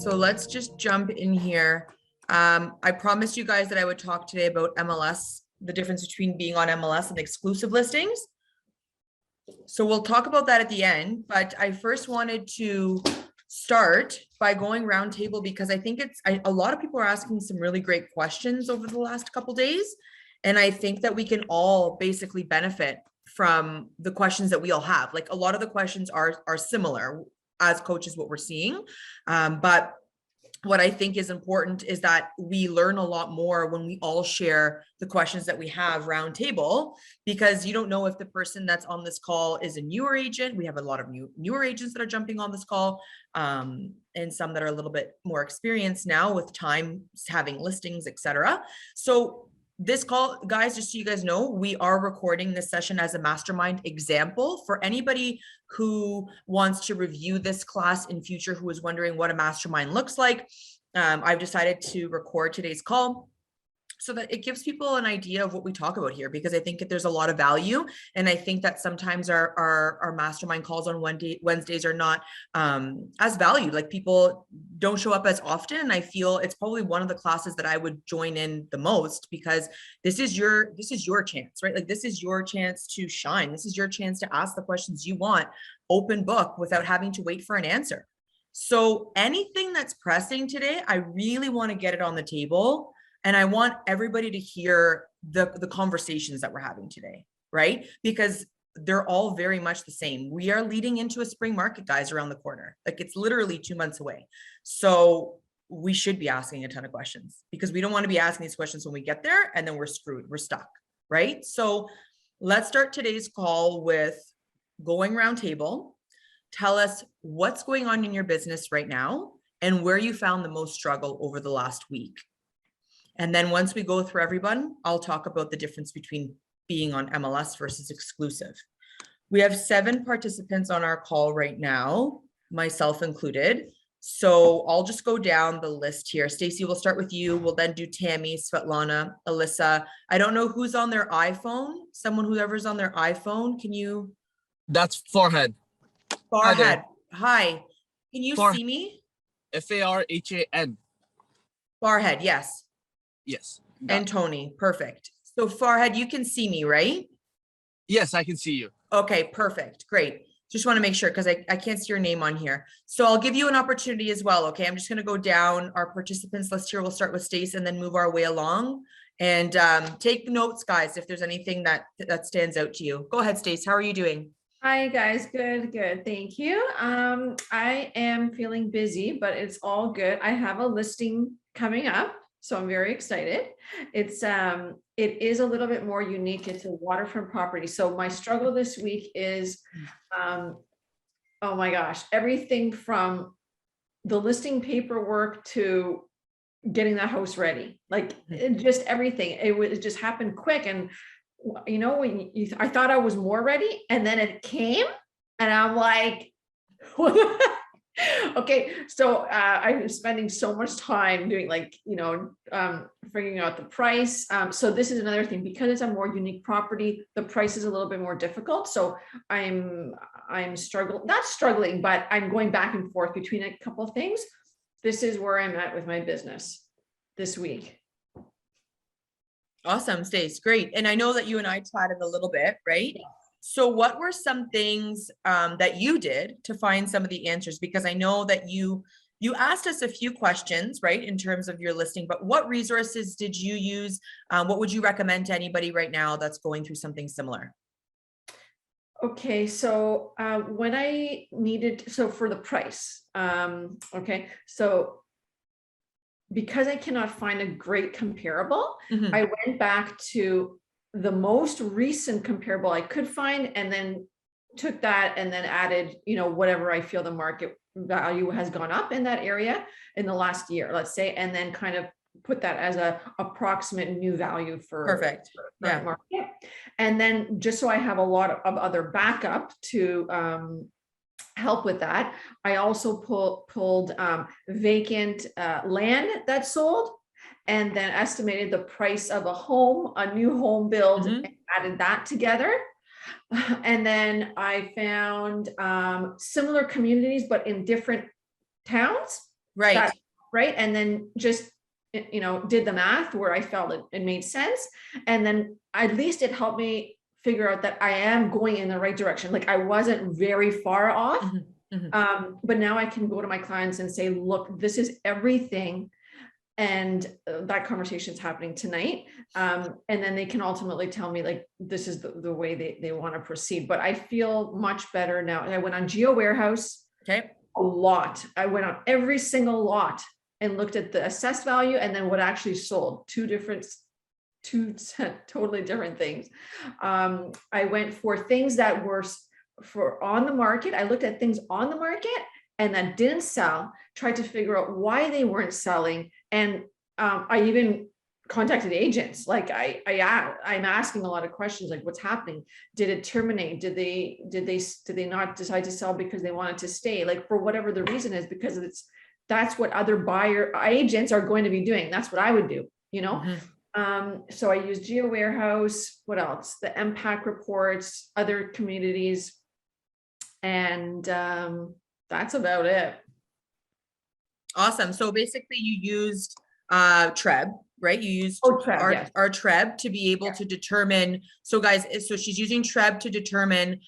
So let's just jump in here. I promised you guys that I would talk today about MLS, the difference between being on MLS and exclusive listings. So we'll talk about that at the end, but I first wanted to start by going roundtable because I think a lot of people are asking some really great questions over the last couple days. And I think that we can all basically benefit from the questions that we all have. Like a lot of the questions are similar as coaches, what we're seeing. But what I think is important is that we learn a lot more when we all share the questions that we have round table, because you don't know if the person that's on this call is a newer agent. We have a lot of newer agents that are jumping on this call, and some that are a little bit more experienced now with time having listings, etc. So this call, guys, just so you guys know, we are recording this session as a mastermind example for anybody who wants to review this class in future, who is wondering what a mastermind looks like. I've decided to record today's call so that it gives people an idea of what we talk about here, because I think that there's a lot of value. And I think that sometimes our mastermind calls on Wednesdays are not as valued. Like people don't show up as often. And I feel it's probably one of the classes that I would join in the most, because this is your chance, right? Like this is your chance to shine. This is your chance to ask the questions you want, open book, without having to wait for an answer. So anything that's pressing today, I really want to get it on the table. And I want everybody to hear the conversations that we're having today, right? Because they're all very much the same. We are leading into a spring market, guys, around the corner. Like it's literally 2 months away. So we should be asking a ton of questions, because we don't want to be asking these questions when we get there and then we're screwed, we're stuck, right? So let's start today's call with going round table. Tell us what's going on in your business right now and where you found the most struggle over the last week. And then once we go through everyone, I'll talk about the difference between being on MLS versus exclusive. We have 7 participants on our call right now, myself included. So I'll just go down the list here. Stacey, we'll start with you. We'll then do Tammy, Svetlana, Alyssa. I don't know who's on their iPhone. Someone, whoever's on their iPhone, can you? That's Farhad. Farhad. Hi. Can you see me? Farhan. Farhad, yes. Yes. And Tony, perfect. So Farhad, you can see me, right? Yes, I can see you. Okay, perfect. Great. Just want to make sure, because I can't see your name on here. So I'll give you an opportunity as well. Okay, I'm just going to go down our participants list here. We'll start with Stace and then move our way along. And take notes, guys, if there's anything that stands out to you. Go ahead, Stace. How are you doing? Hi guys, good. Thank you. I am feeling busy, but it's all good. I have a listing coming up, so I'm very excited. It is a little bit more unique. It's a waterfront property. So my struggle this week is, oh my gosh, everything from the listing paperwork to getting the house ready, like just everything. It just happened quick. And you know, when I thought I was more ready, and then it came and I'm like, okay. So I'm spending so much time doing figuring out the price. So this is another thing, because it's a more unique property, the price is a little bit more difficult. So I'm not struggling, but I'm going back and forth between a couple of things. This is where I'm at with my business this week. Awesome, Stace. Great. And I know that you and I chatted a little bit, right? So what were some things that you did to find some of the answers? Because I know that you asked us a few questions, right, in terms of your listing, but what resources did you use? What would you recommend to anybody right now that's going through something similar? Okay, so when I needed, so for the price, okay, so because I cannot find a great comparable, I went back to the most recent comparable I could find, and then took that and then added, whatever I feel the market value has gone up in that area in the last year, let's say, and then kind of put that as a approximate new value for perfect. Yeah. Market. And then just so I have a lot of other backup to help with that, I also pulled vacant land that sold, and then estimated the price of a new home build, and added that together. And then I found similar communities, but in different towns. Right. That, right. And then just, did the math where I felt it made sense. And then at least it helped me figure out that I am going in the right direction. Like I wasn't very far off. But now I can go to my clients and say, look, this is everything. And that conversation is happening tonight. And then they can ultimately tell me like, this is the way they want to proceed. But I feel much better now. And I went on Geo Warehouse Okay. a lot. I went on every single lot and looked at the assessed value and then what actually sold. Two totally different things. I went for things that were for on the market. I looked at things on the market and that didn't sell, tried to figure out why they weren't selling. And I even contacted agents. Like I'm asking a lot of questions, like what's happening? Did it terminate? Did they not decide to sell because they wanted to stay? Like for whatever the reason is, because that's what other buyer agents are going to be doing. That's what I would do, So I use Geo Warehouse. What else? The MPAC reports, other communities. And that's about it. Awesome. So basically you used Treb, right? You used Treb, yes. our Treb to be able to determine. So guys, so she's using Treb to determine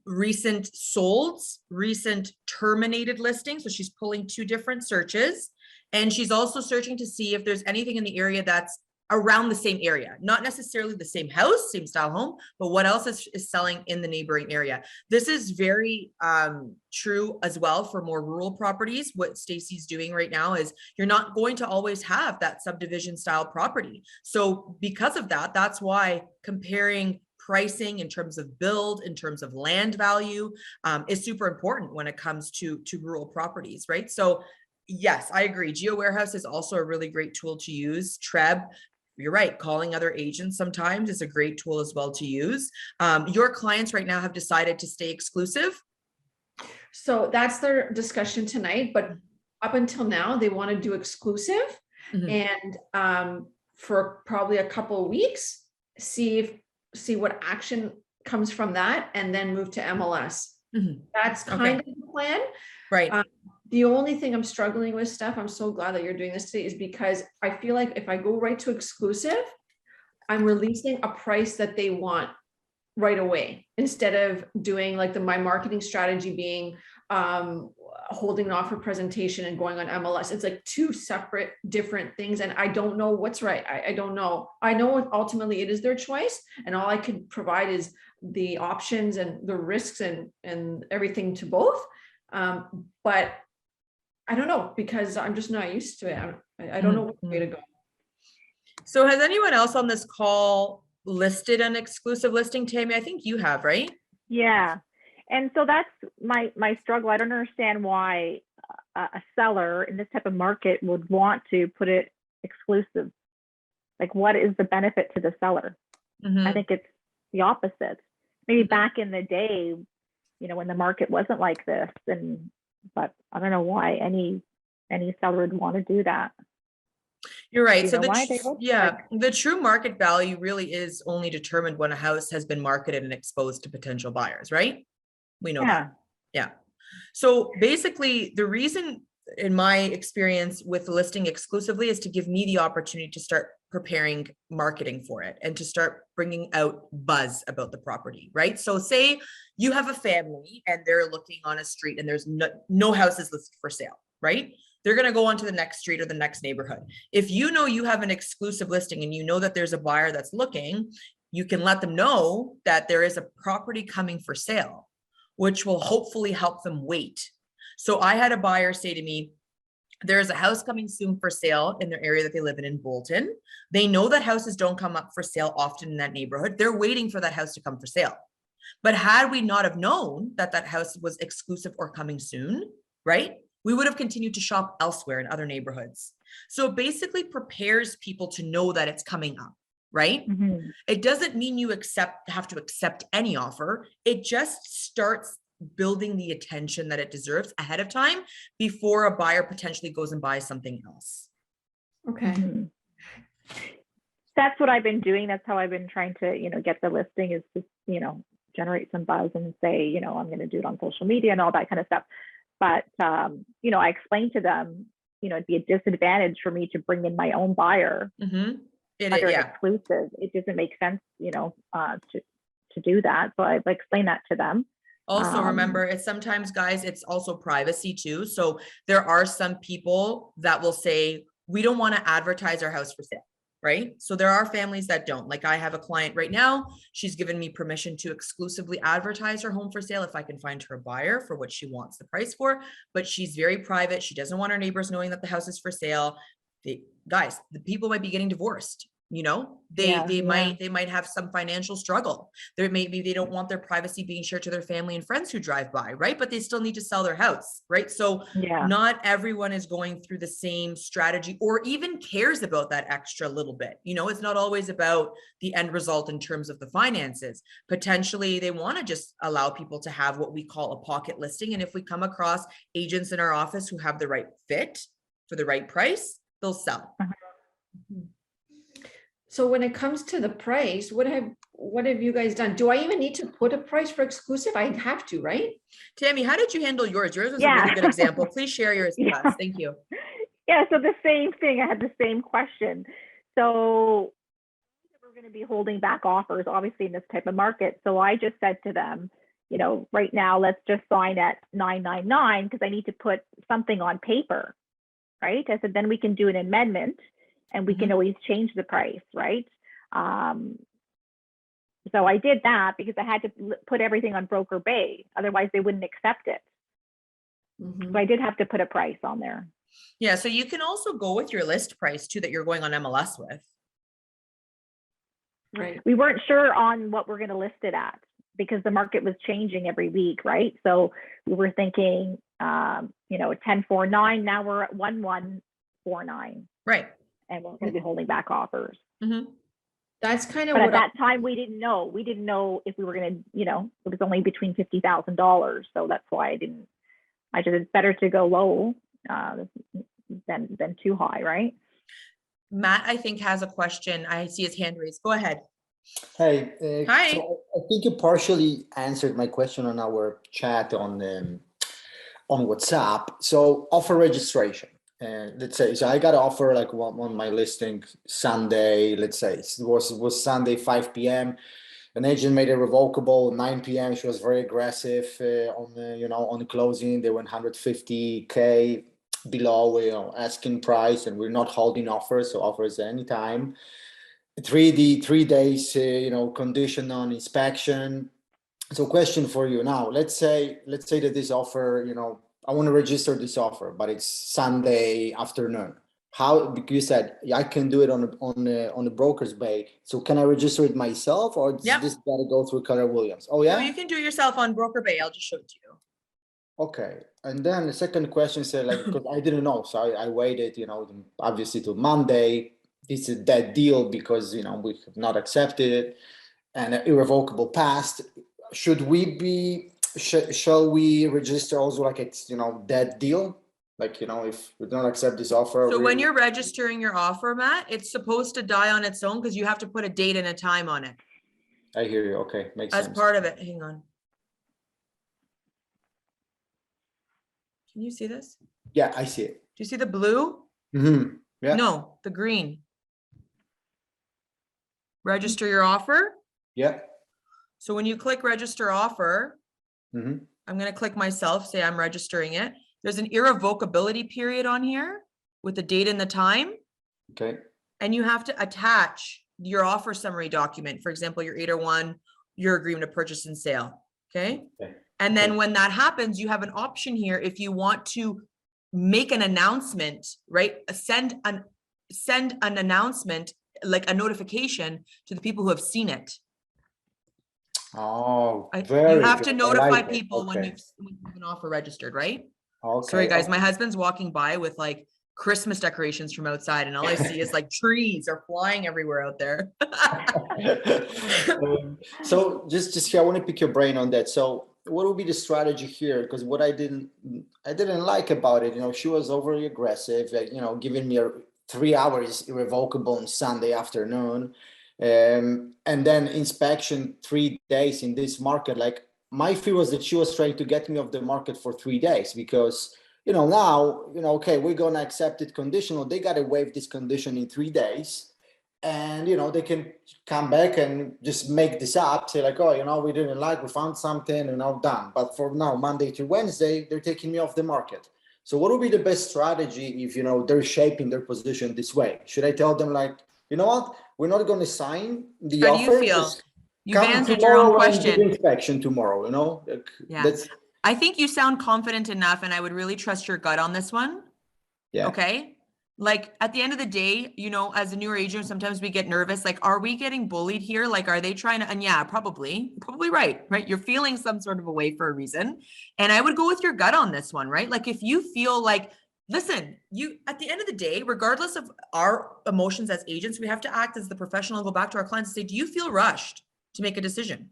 recent solds, recent terminated listings. So she's pulling two different searches. And she's also searching to see if there's anything in the area that's around the same area, not necessarily the same house, same style home, but what else is selling in the neighboring area. This is very true as well for more rural properties. What Stacey's doing right now is you're not going to always have that subdivision style property. So because of that, that's why comparing pricing in terms of build, in terms of land value is super important when it comes to rural properties, right? So yes, I agree. Geo Warehouse is also a really great tool to use. Treb, you're right. Calling other agents sometimes is a great tool as well to use. Your clients right now have decided to stay exclusive. So that's their discussion tonight. But up until now, they want to do exclusive and for probably a couple of weeks, see what action comes from that and then move to MLS. That's kind of the plan. Right. The only thing I'm struggling with, Steph, I'm so glad that you're doing this today, is because I feel like if I go right to exclusive, I'm releasing a price that they want right away, instead of doing like my marketing strategy being holding an offer presentation and going on MLS. It's like two separate different things. And I don't know what's right. I don't know. I know ultimately it is their choice. And all I can provide is the options and the risks and everything to both. But I don't know, because I'm just not used to it. I don't know which way to go. So has anyone else on this call listed an exclusive listing, Tammy? I think you have, right? Yeah. And so that's my struggle. I don't understand why a seller in this type of market would want to put it exclusive. Like, what is the benefit to the seller? I think it's the opposite. Maybe back in the day, when the market wasn't like this, but I don't know why any seller would want to do that. You're right. So the the true market value really is only determined when a house has been marketed and exposed to potential buyers, right? We know that. Yeah. So basically the reason, in my experience with listing exclusively, is to give me the opportunity to start preparing marketing for it and to start bringing out buzz about the property, right? So say you have a family and they're looking on a street and there's no houses listed for sale, right? They're going to go on to the next street or the next neighborhood. If you know you have an exclusive listing and you know that there's a buyer that's looking, you can let them know that there is a property coming for sale, which will hopefully help them wait. So I had a buyer say to me, there's a house coming soon for sale in their area that they live in Bolton. They know that houses don't come up for sale often in that neighborhood. They're waiting for that house to come for sale. But had we not have known that that house was exclusive or coming soon, right? We would have continued to shop elsewhere in other neighborhoods. So it basically prepares people to know that it's coming up, right? It doesn't mean you have to accept any offer. It just starts building the attention that it deserves ahead of time before a buyer potentially goes and buys something else. Okay. That's what I've been doing. That's how I've been trying to, get the listing, is just, generate some buzz and say, I'm going to do it on social media and all that kind of stuff. But, you know, I explained to them, you know, it'd be a disadvantage for me to bring in my own buyer Mm-hmm. under an Yeah. exclusive. It doesn't make sense, you know, to do that. So I explained that to them. Also, remember, it's sometimes, guys, it's also privacy too. So there are some people that will say, we don't want to advertise our house for sale, right? So there are families that don't. Like, I have a client right now. She's given me permission to exclusively advertise her home for sale if I can find her a buyer for what she wants the price for. But she's very private. She doesn't want her neighbors knowing that the house is for sale. Guys, the people might be getting divorced. You know, they might have some financial struggle. There maybe they don't want their privacy being shared to their family and friends who drive by, right? But they still need to sell their house, right? So not everyone is going through the same strategy or even cares about that extra little bit. You know, it's not always about the end result in terms of the finances. Potentially, they want to just allow people to have what we call a pocket listing. And if we come across agents in our office who have the right fit for the right price, they'll sell. So when it comes to the price, what have you guys done? Do I even need to put a price for exclusive? I have to, right? Tammy, how did you handle yours? Yours was a really good example. Please share yours with us. Thank you. Yeah, so the same thing. I had the same question. So we're going to be holding back offers, obviously, in this type of market. So I just said to them, you know, right now, let's just sign at $999 because I need to put something on paper, right? I said, then we can do an amendment. And we can always change the price, right? So I did that because I had to put everything on Broker Bay. Otherwise, they wouldn't accept it. So I did have to put a price on there. Yeah, so you can also go with your list price too that you're going on MLS with. Right. We weren't sure on what we're going to list it at because the market was changing every week, right? So we were thinking, you know, 1049. Now we're at 1149. Right. And we're going to be holding back offers. That's kind of but what at that time we didn't know. We didn't know if we were going to, you know, it was only between $50,000. So that's why I just, it's better to go low than too high, right? Matt, I think, has a question. I see his hand raised. Go ahead. Hey. Hi. So I think you partially answered my question on our chat on WhatsApp. So offer registration. Let's say, so I got an offer like on my listing Sunday, let's say it was Sunday, 5 p.m. An agent made a revocable 9 p.m. She was very aggressive on the closing. They went 150K below, asking price, and we're not holding offers. So offers anytime. 3 days, condition on inspection. So question for you now, let's say that this offer, I want to register this offer, but it's Sunday afternoon. How? Because you said I can do it on the Broker's Bay. So can I register it myself, or does this got to go through Keller Williams? Oh yeah. No, you can do it yourself on Broker Bay. I'll just show it to you. Okay. And then the second question said, because I didn't know, so I waited, obviously till Monday. This is that deal because we have not accepted it, and irrevocable passed. Shall we register also like it's that deal? If we don't accept this offer. So when you're registering your offer, Matt, it's supposed to die on its own because you have to put a date and a time on it. I hear you. Okay, makes sense. As part of it. Hang on. Can you see this? Yeah, I see it. Do you see the blue? Mm-hmm. Yeah. No, the green. Register your offer. Yeah. So when you click register offer, I'm going to click myself, say I'm registering it. There's an irrevocability period on here with the date and the time. Okay. And you have to attach your offer summary document. For example, your 801, your agreement of purchase and sale. Okay. And then when that happens, you have an option here. If you want to make an announcement, right? Send an announcement, like a notification to the people who have seen it. Oh, you have to notify people when you have an offer registered, right? Okay. Sorry, guys. My husband's walking by with like Christmas decorations from outside, and all I see is like trees are flying everywhere out there. So just here, I want to pick your brain on that. So what would be the strategy here? Because what I didn't like about it, she was overly aggressive, giving me 3 hours irrevocable on Sunday afternoon. And then inspection 3 days in this market, my fear was that she was trying to get me off the market for 3 days because, now, okay, we're going to accept it conditional. They got to waive this condition in 3 days. And, they can come back and just make this up, say like, oh, we didn't like, we found something and now done. But for now, Monday to Wednesday, they're taking me off the market. So what would be the best strategy if, they're shaping their position this way? Should I tell them like, you know what, we're not going to sign the How offer. do you feel? Just You've come answered your own tomorrow and do the question. inspection tomorrow, like, Yeah. that's, I think you sound confident enough, and I would really trust your gut on this one. yeah. Okay. Like at the end of the day, as a newer agent, sometimes we get nervous. Like, are we getting bullied here? Like, are they trying to, and yeah, probably right. You're feeling some sort of a way for a reason. And I would go with your gut on this one, right? Like if you feel like, listen, at the end of the day, regardless of our emotions as agents, we have to act as the professional and go back to our clients and say, do you feel rushed to make a decision?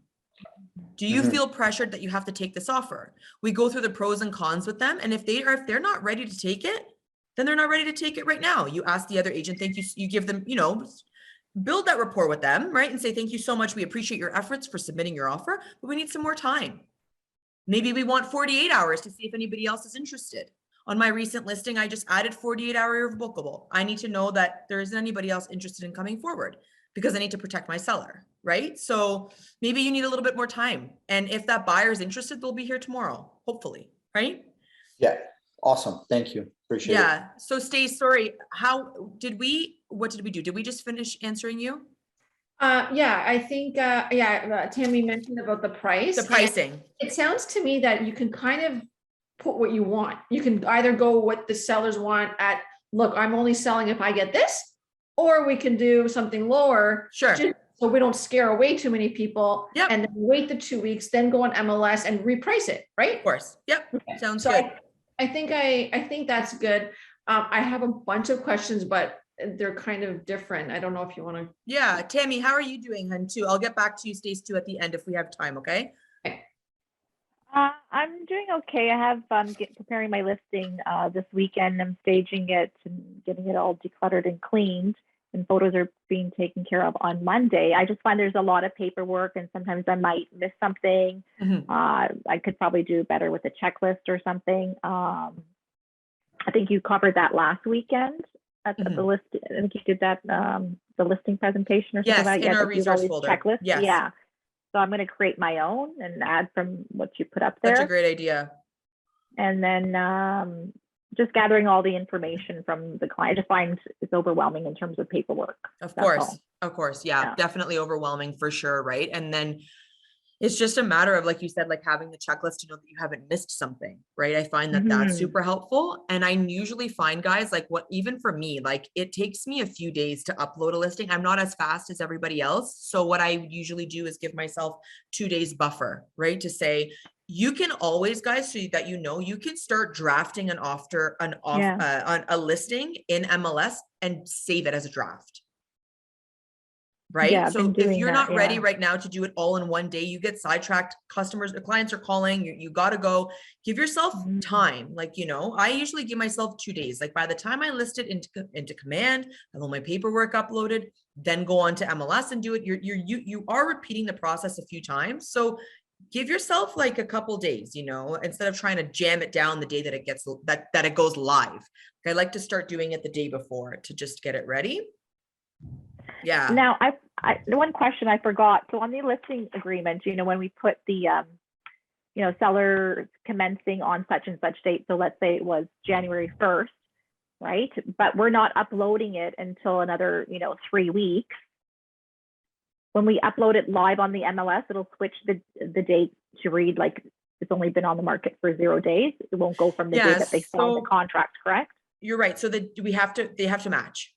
Do you feel pressured that you have to take this offer? We go through the pros and cons with them. And if they're not ready to take it, then they're not ready to take it right now. You ask the other agent, thank you. You give them, build that rapport with them, right? And say, thank you so much. We appreciate your efforts for submitting your offer, but we need some more time. Maybe we want 48 hours to see if anybody else is interested. On my recent listing, I just added 48-hour bookable. I need to know that there isn't anybody else interested in coming forward because I need to protect my seller, right? So maybe you need a little bit more time. And if that buyer is interested, they'll be here tomorrow, hopefully, right? Yeah. Awesome. Thank you. Appreciate it. Yeah. So Stace, sorry, what did we do? Did we just finish answering you? Yeah, I think, Tammy mentioned about the price. The pricing. It sounds to me that you can kind of put what you want. You can either go what the sellers want at, look, I'm only selling if I get this, or we can do something lower. Sure. Just so we don't scare away too many people. Yep. And then wait the 2 weeks, then go on MLS and reprice it, right? Of course. Yep. Okay. Sounds So good. I think that's good. I have a bunch of questions, but they're kind of different. I don't know if you want to. Yeah. Tammy, how are you doing, hun, too? I'll get back to you, Stace, too, at the end if we have time, okay? I'm doing okay. I have preparing my listing this weekend. I'm staging it and getting it all decluttered and cleaned, and photos are being taken care of on Monday. I just find there's a lot of paperwork, and sometimes I might miss something. I could probably do better with a checklist or something. I think you covered that last weekend at the list. I think you did that, the listing presentation or something like that. Yes, in our resource folder. Checklist. Yes. Yeah. So I'm going to create my own and add from what you put up there. That's a great idea. And then just gathering all the information from the client. I just find it's overwhelming in terms of paperwork. Of That's course. all. Of course. Yeah, definitely overwhelming for sure. Right. And then it's just a matter of, like you said, like having the checklist to know that you haven't missed something, right? I find that that's super helpful. And I usually find, guys, like even for me, like it takes me a few days to upload a listing. I'm not as fast as everybody else. So what I usually do is give myself 2 days buffer, right? To say, you can always, guys, so that you can start drafting on a listing in MLS and save it as a draft. Right. Yeah, so if you're not ready right now to do it all in one day, you get sidetracked. Clients are calling, you got to go. Give yourself time. Like, I usually give myself 2 days. Like by the time I list it into command, I have my paperwork uploaded, then go on to MLS and do it. You are repeating the process a few times. So give yourself like a couple days, instead of trying to jam it down the day that it gets that it goes live. I like to start doing it the day before to just get it ready. Yeah. Now, one question I forgot. So on the listing agreement, when we put the, seller commencing on such and such date. So let's say it was January 1st, right? But we're not uploading it until another, 3 weeks. When we upload it live on the MLS, it'll switch the date to read like it's only been on the market for 0 days. It won't go from the day that they signed the contract, correct? You're right. So they have to match.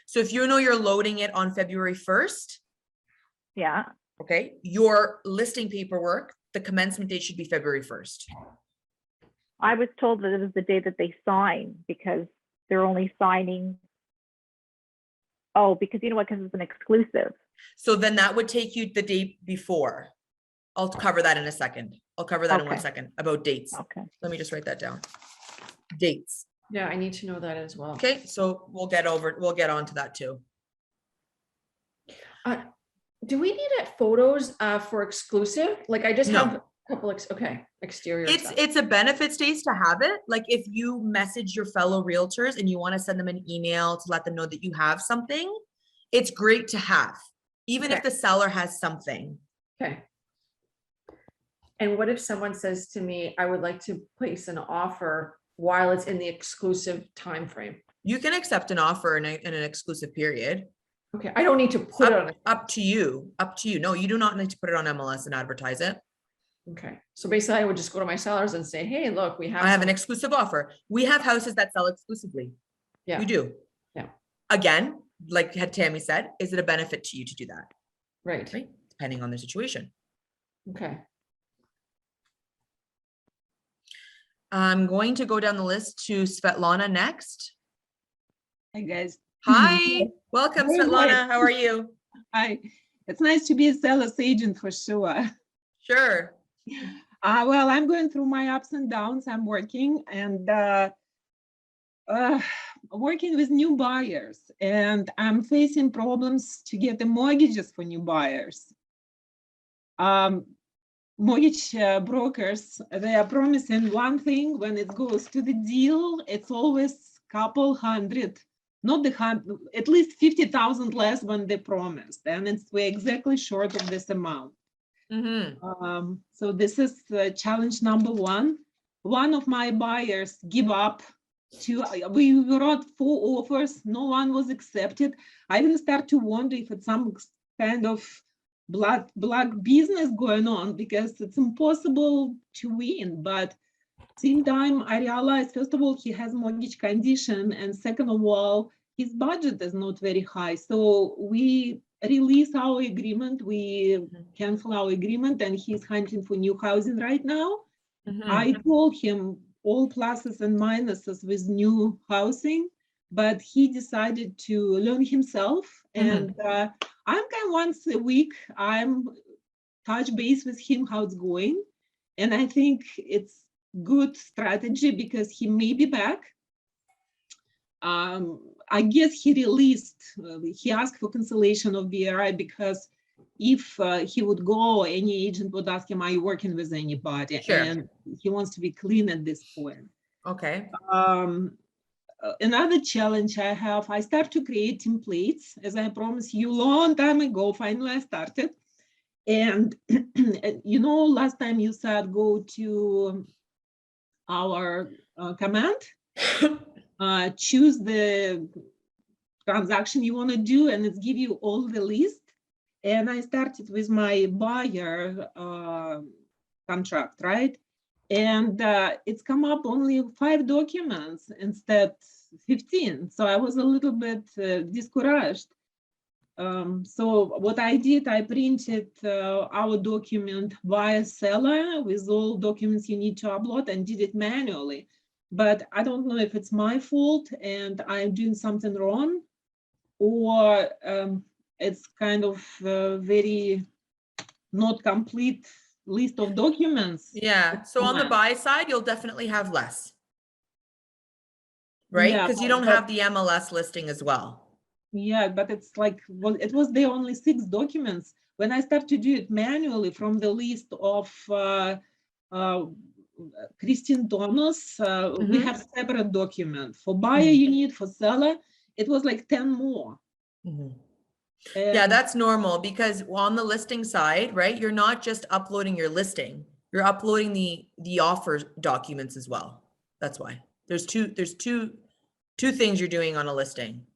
So if you're loading it on February 1st, yeah. Okay. Your listing paperwork, the commencement date should be February 1st. I was told that it was the day that they sign because they're only signing. Oh, because because it's an exclusive. So then that would take you the day before. I'll cover that in a second. I'll cover that in 1 second about dates. Okay. Let me just write that down. Dates. Yeah, I need to know that as well. Okay. So we'll get on to that too. do we need photos for exclusive? Like I just No. have a couple, exterior stuff. It's a benefit stays to have it. Like if you message your fellow realtors and you want to send them an email to let them know that you have something, it's great to have, even if Okay. the seller has something. Okay. And what if someone says to me, I would like to place an offer while it's in the exclusive time frame? You can accept an offer in an exclusive period. Okay, I don't need to put it on. Up to you. Up to you. No, you do not need to put it on MLS and advertise it. Okay, so basically I would just go to my sellers and say, hey, look, we have. I have an some-" exclusive offer. We have houses that sell exclusively. Yeah. We do. Yeah. Again, like had Tammy said, is it a benefit to you to do that? Right, Right? Depending on the situation. okay. I'm going to go down the list to Svetlana next. Hi guys. Hi, welcome Very Svetlana. good. How are you? Hi. It's nice to be a seller's agent for sure. Sure. Well, I'm going through my ups and downs. I'm working and working with new buyers, and I'm facing problems to get the mortgages for new buyers. Mortgage brokers, they are promising one thing. When it goes to the deal, it's always couple hundred, not the hundred, at least 50,000 less than they promised, and we're exactly short of this amount. Mm-hmm. So this is challenge number one. One of my buyers give up. We wrote 4 offers, no one was accepted. I even start to wonder if it's some kind of black business going on, because it's impossible to win. But same time, I realized, first of all, he has mortgage condition, and second of all, his budget is not very high. So we release our agreement, we cancel our agreement, and he's hunting for new housing right now. Mm-hmm. I told him all pluses and minuses with new housing, but he decided to learn himself. And I'm kind of once a week, I'm touch base with him, how it's going. And I think it's good strategy because he may be back. I guess he released, he asked for cancellation of BRI because if he would go, any agent would ask him, are you working with anybody? Sure. And he wants to be clean at this point. Okay. Another challenge I have, I start to create templates, as I promised you long time ago. Finally, I started. And you know, last time you said go to our command, choose the transaction you want to do, and it give you all the list. And I started with my buyer contract, right? And it's come up only 5 documents instead 15. So I was a little bit discouraged. So what I did, I printed our document via seller with all documents you need to upload, and did it manually. But I don't know if it's my fault and I'm doing something wrong, or it's kind of very not complete list of documents. Yeah. So on the buy side, you'll definitely have less. Right? Yeah, Because you don't but- have the MLS listing as well. Yeah, but it's like, well, it was there only 6 documents. When I start to do it manually from the list of Christine Thomas, we have separate document. For buyer you need, for seller, it was like 10 more. Yeah, that's normal because on the listing side, right, you're not just uploading your listing, you're uploading the offer documents as well. That's why there's two things you're doing on a listing.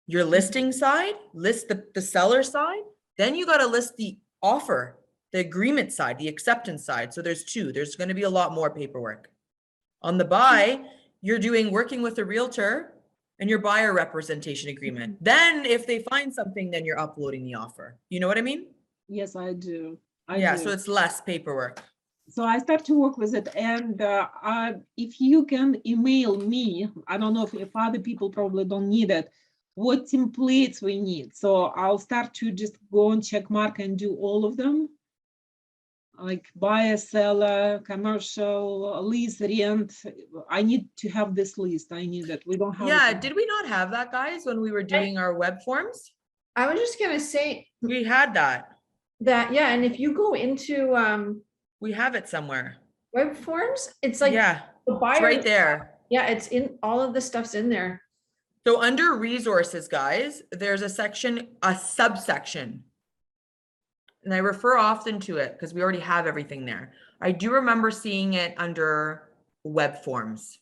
Your listing side, list the seller side, then you got to list the offer, the agreement side, the acceptance side. So there's 2. There's going to be a lot more paperwork. On the buy, you're working with a realtor and your buyer representation agreement. Then if they find something, then you're uploading the offer. You know what I mean? Yes, I do. So it's less paperwork. So I start to work with it, and if you can email me, I don't know if other people probably don't need it, what templates we need. So I'll start to just go and check mark and do all of them, like buyer, seller, commercial, lease, rent. I need to have this list. I need it. We don't have Yeah, it. did we not have that, guys, when we were doing our web forms? I was just gonna say, We had that. that, yeah, and if you go into We have it somewhere. web forms, it's like Yeah, the it's buyer. right there. Yeah, it's in, all of the stuff's in there. So under resources, guys, there's a section, a subsection. And I refer often to it because we already have everything there. I do remember seeing it under web forms,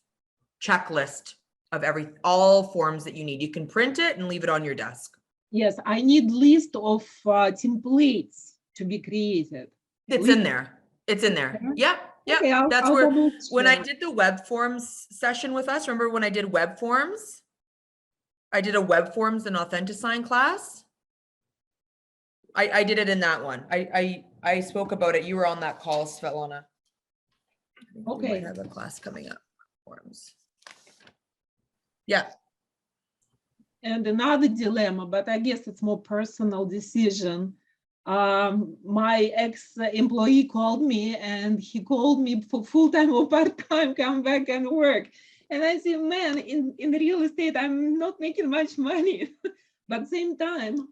checklist of all forms that you need. You can print it and leave it on your desk. Yes, I need list of templates to be created. It's in there. It's in there. Yep. Yep. Okay, That's I'll where, double when I check. did the web forms session with us, remember when I did web forms? I did a web forms and Authentisign class. I did it in that one. I spoke about it. You were on that call, Svetlana. We Okay. might have a class coming up. Forms. Yeah. And another dilemma, but I guess it's more personal decision. My ex-employee called me and he called me for full-time or part-time, come back and work. And I said, man, in real estate, I'm not making much money. But same time,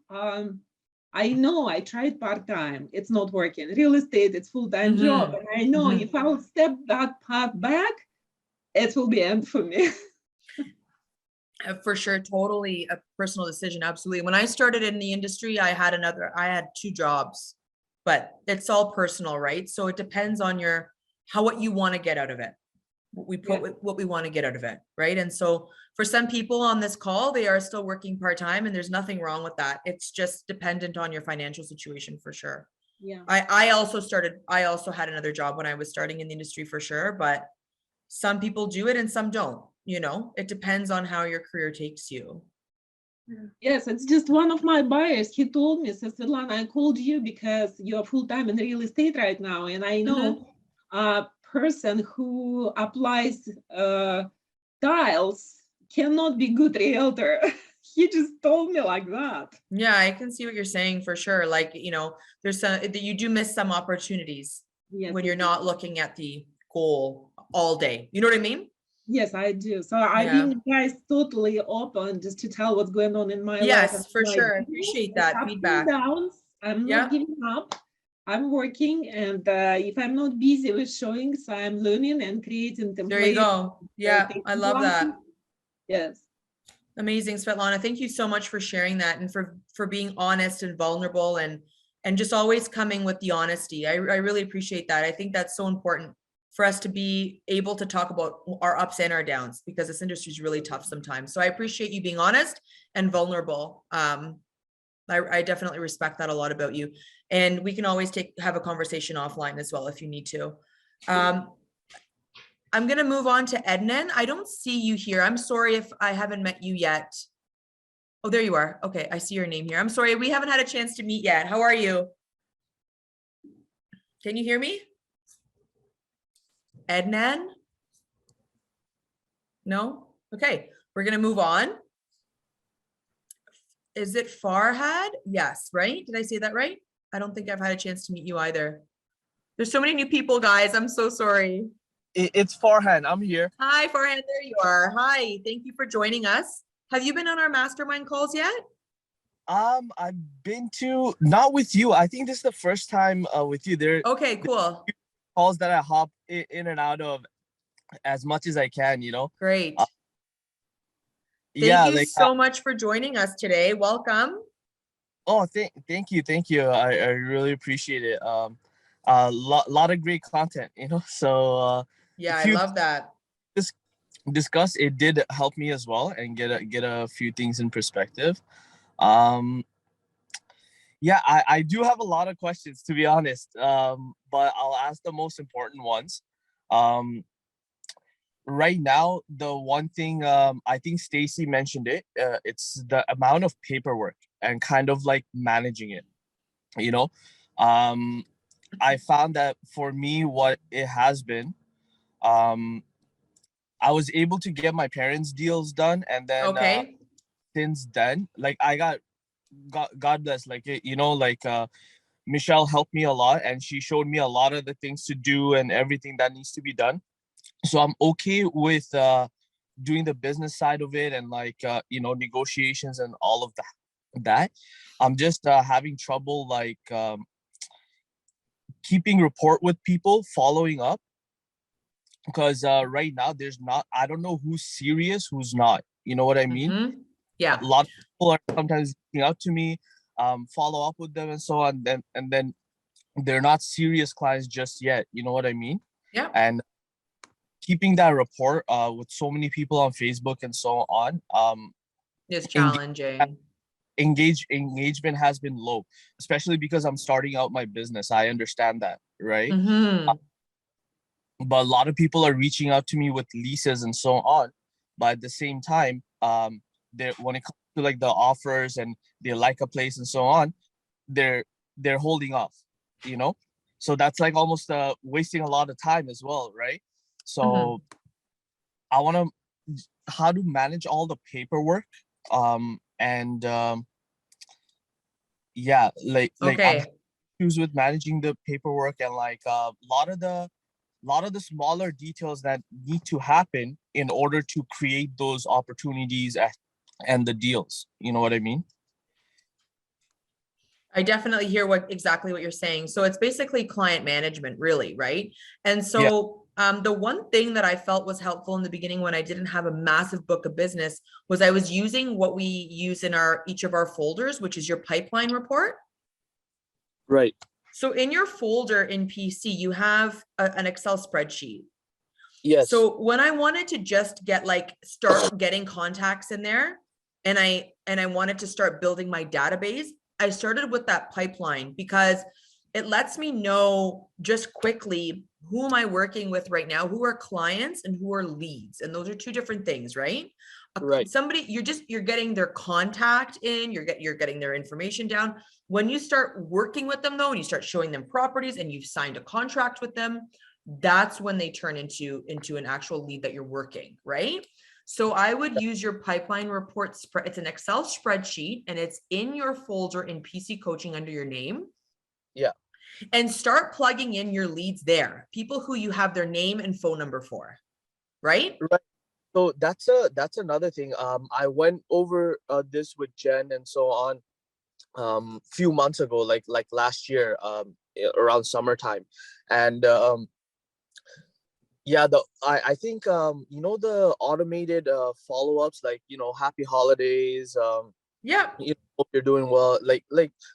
I know I tried part-time, it's not working. Real estate, it's full-time job. And I know if I will step that path back, it will be end for me. For sure, totally a personal decision. Absolutely. When I started in the industry, I had 2 jobs, but it's all personal, right? So it depends on what you want to get out of it. What we want to get out of it, right? And so for some people on this call, they are still working part-time, and there's nothing wrong with that. It's just dependent on your financial situation for sure. Yeah. I also had another job when I was starting in the industry for sure, but some people do it and some don't. It depends on how your career takes you. Yes, it's just one of my buyers. He told me, says, Svetlana, I called you because you're full-time in real estate right now. And I know a person who applies tiles cannot be good realtor. He just told me like that. Yeah, I can see what you're saying for sure. Like, there's you do miss some opportunities when you're not looking at the goal all day. You know what I mean? Yes, I do. So I've been, guys, totally open just to tell what's going on in my life. Yes, for Like, sure. I appreciate that ups and feedback. downs. I'm not giving up. I'm working, and if I'm not busy with showings, I'm learning and creating templates. There you go. Yeah, I love that. Yes. Amazing, Svetlana. Thank you so much for sharing that and for being honest and vulnerable and just always coming with the honesty. I really appreciate that. I think that's so important for us to be able to talk about our ups and our downs, because this industry is really tough sometimes. So I appreciate you being honest and vulnerable. I definitely respect that a lot about you. And we can always have a conversation offline as well if you need to. I'm going to move on to Ednan. I don't see you here. I'm sorry if I haven't met you yet. Oh, there you are. Okay, I see your name here. I'm sorry, we haven't had a chance to meet yet. How are you? Can you hear me? Ednan? No? Okay, we're going to move on. Is it Farhad? Yes, right? Did I say that right? I don't think I've had a chance to meet you either. There's so many new people, guys. I'm so sorry. It's Farhan. I'm here. Hi, Farhan. There you are. Hi. Thank you for joining us. Have you been on our mastermind calls yet? I've been to, not with you. I think this is the first time with you. There. Okay, cool. Calls that I hop in and out of as much as I can. Great. Yeah. Thank you so much for joining us today. Welcome. Oh, thank you. I really appreciate it. Lot of great content. So. Yeah, I love that. Discuss it did help me as well and get a few things in perspective. Yeah, I do have a lot of questions, to be honest, but I'll ask the most important ones. Right now, the one thing I think Stacy mentioned it's the amount of paperwork and kind of like managing it. I found that for me, what it has been, I was able to get my parents' deals done, and then since then, like I got God bless, like Michelle helped me a lot, and she showed me a lot of the things to do and everything that needs to be done. So I'm okay with doing the business side of it and negotiations and all of that. I'm just having trouble keeping rapport with people, following up. Because right now I don't know who's serious, who's not. You know what I mean? Yeah. A lot of people are sometimes reaching out to me, follow up with them and so on. And then they're not serious clients just yet. You know what I mean? Yeah. And keeping that rapport with so many people on Facebook and so on, It's challenging. Engagement has been low, especially because I'm starting out my business. I understand that, right? But a lot of people are reaching out to me with leases and so on. But at the same time, when it comes to like the offers and they like a place and so on, they're holding off, you know? So that's like almost wasting a lot of time as well, right? So I want to how to manage all the paperwork, and yeah, like Okay. I'm issues with managing the paperwork and like a lot of the smaller details that need to happen in order to create those opportunities and the deals. You know what I mean? I definitely hear exactly what you're saying. So it's basically client management, really, right? And so the one thing that I felt was helpful in the beginning when I didn't have a massive book of business was I was using what we use in each of our folders, which is your pipeline report. Right. So in your folder in PC, you have an Excel spreadsheet. Yes. So when I wanted to just start getting contacts in there, and I wanted to start building my database, I started with that pipeline because it lets me know just quickly who am I working with right now, who are clients and who are leads. And those are two different things, right? Right. Somebody, you're getting their contact in, you're getting their information down. When you start working with them though, and you start showing them properties and you've signed a contract with them, that's when they turn into an actual lead that you're working, right? So I would use your pipeline report spread. It's an Excel spreadsheet and it's in your folder in PC coaching under your name. Yeah. And start plugging in your leads there, people who you have their name and phone number for, right? Right. So that's another thing. I went over this with Jen and so on few months ago, like last year, around summertime. And yeah, I think you know, the automated follow-ups, like, you know, happy holidays, Yeah. you know, hope you're doing well, like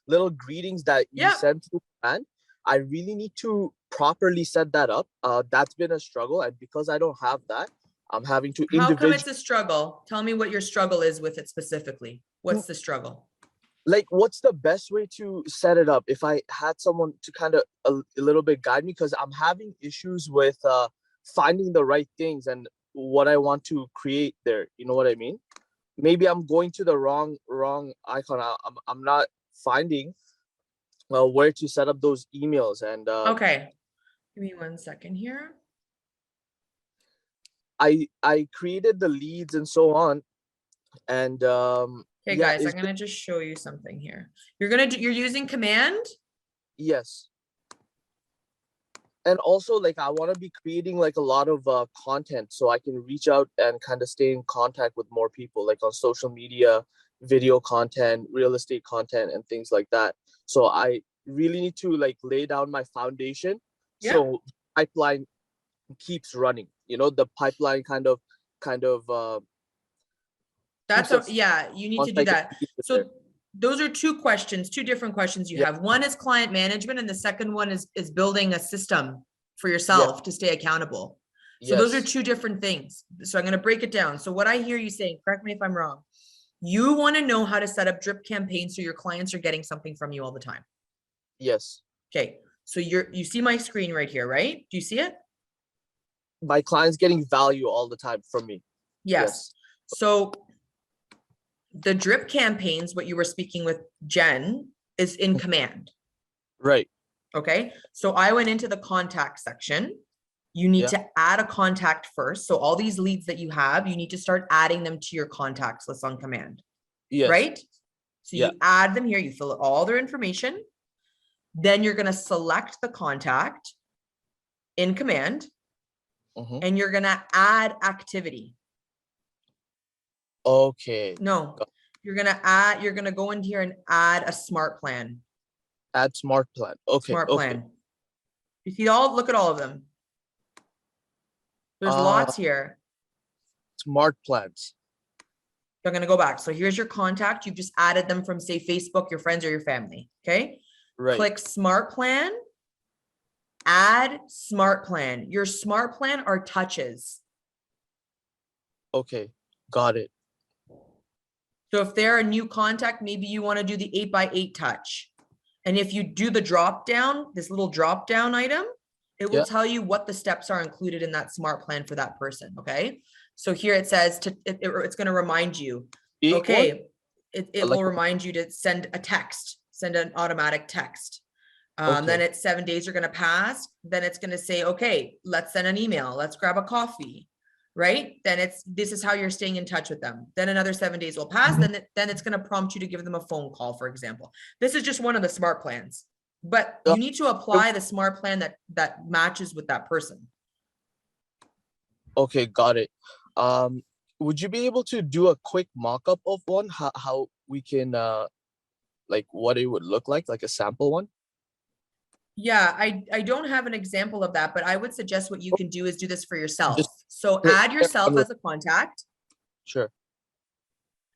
little greetings that you send through plan. I really need to properly set that up. That's been a struggle, and because I don't have that, I'm having to How come it's a struggle? Tell me what your struggle is with it specifically. What's the struggle? Like, what's the best way to set it up if I had someone to kind of a little bit guide me, because I'm having issues with finding the right things and what I want to create there. You know what I mean? Maybe I'm going to the wrong icon. I'm not finding where to set up those emails. And okay, give me 1 second here. I created the leads and so on, and okay, yeah, guys, I'm gonna just show you something here. You're using command. Yes. And also, like, I want to be creating like a lot of content so I can reach out and kind of stay in contact with more people, like on social media, video content, real estate content, and things like that. So I really need to like lay down my foundation. Yeah. So pipeline keeps running, you know, the pipeline kind of that's yeah, you need to do that. So those are two different questions you have. One is client management, and the second one is building a system for yourself to stay accountable. So those are two different things. So I'm going to break it down. So what I hear you saying, correct me if I'm wrong, you want to know how to set up drip campaigns so your clients are getting something from you all the time. Yes. Okay. So you see my screen right here, right? Do you see it? My clients getting value all the time from me. Yes. So the drip campaigns, what you were speaking with Jen, is in command. Right. Okay. So I went into the contact section. You need to add a contact first. So all these leads that you have, you need to start adding them to your contacts list on command. Yes. Right. So you add them here, you fill out all their information. Then you're going to select the contact in command, and you're going to add activity. Okay. No, you're going to go in here and add a smart plan. Add smart plan. Okay. Smart plan. You see all, look at all of them. There's lots here. Smart plans. I'm going to go back. So here's your contact. You've just added them from, say, Facebook, your friends or your family. Okay. Right. Click smart plan. Add smart plan. Your smart plan are touches. Okay. Got it. So if they're a new contact, maybe you want to do the 8x8 touch. And if you do the drop down, this little drop down item, it will tell you what the steps are included in that smart plan for that person. Okay. So here it says it's going to remind you. Okay. It will remind you to send a text, send an automatic text. Then it's 7 days are going to pass. Then it's going to say, okay, let's send an email. Let's grab a coffee. Right? Then this is how you're staying in touch with them. Then another 7 days will pass. Then it's going to prompt you to give them a phone call, for example. This is just one of the smart plans, but you need to apply the smart plan that matches with that person. Okay, got it. Would you be able to do a quick mock-up of one? How we can like what it would look like a sample one? Yeah, I don't have an example of that, but I would suggest what you can do is do this for yourself. So click add yourself as a contact. Sure.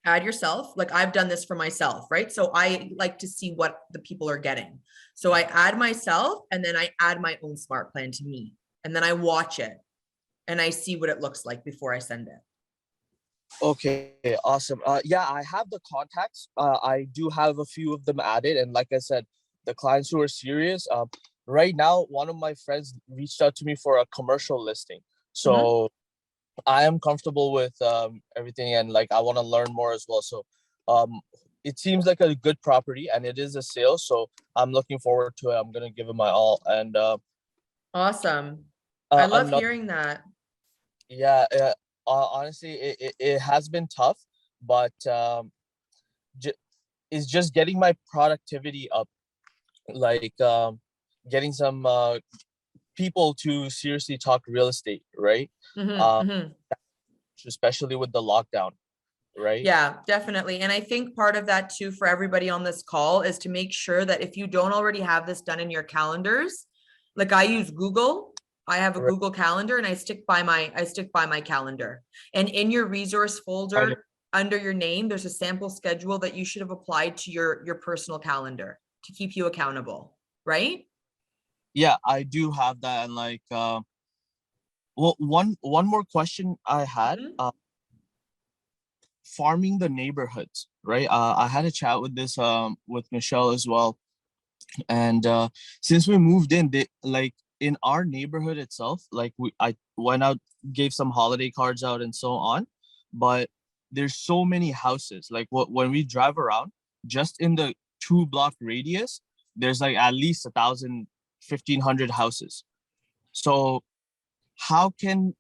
Add yourself. Like I've done this for myself, right? So I like to see what the people are getting. So I add myself and then I add my own smart plan to me. And then I watch it and I see what it looks like before I send it. Okay, awesome. Yeah, I have the contacts. I do have a few of them added. And like I said, the clients who are serious, right now, one of my friends reached out to me for a commercial listing. So I am comfortable with everything, and like I want to learn more as well. So it seems like a good property and it is a sale. So I'm looking forward to it. I'm going to give it my all. And awesome. I love hearing that. Yeah, honestly, it has been tough, but it's just getting my productivity up. Like getting some people to seriously talk real estate, right? Especially with the lockdown, right? Yeah, definitely. And I think part of that too for everybody on this call is to make sure that if you don't already have this done in your calendars, like I use Google, I have a Google Calendar and I stick by my calendar. And in your resource folder under your name, there's a sample schedule that you should have applied to your personal calendar to keep you accountable, right? Yeah, I do have that. And like well, one more question I had, farming the neighborhoods, right? I had a chat with this with Michelle as well. And since we moved in, like in our neighborhood itself, like I went out, gave some holiday cards out and so on, but there's so many houses. Like when we drive around, just in the 2-block radius, there's like at least 1,000, 1,500 houses. So how can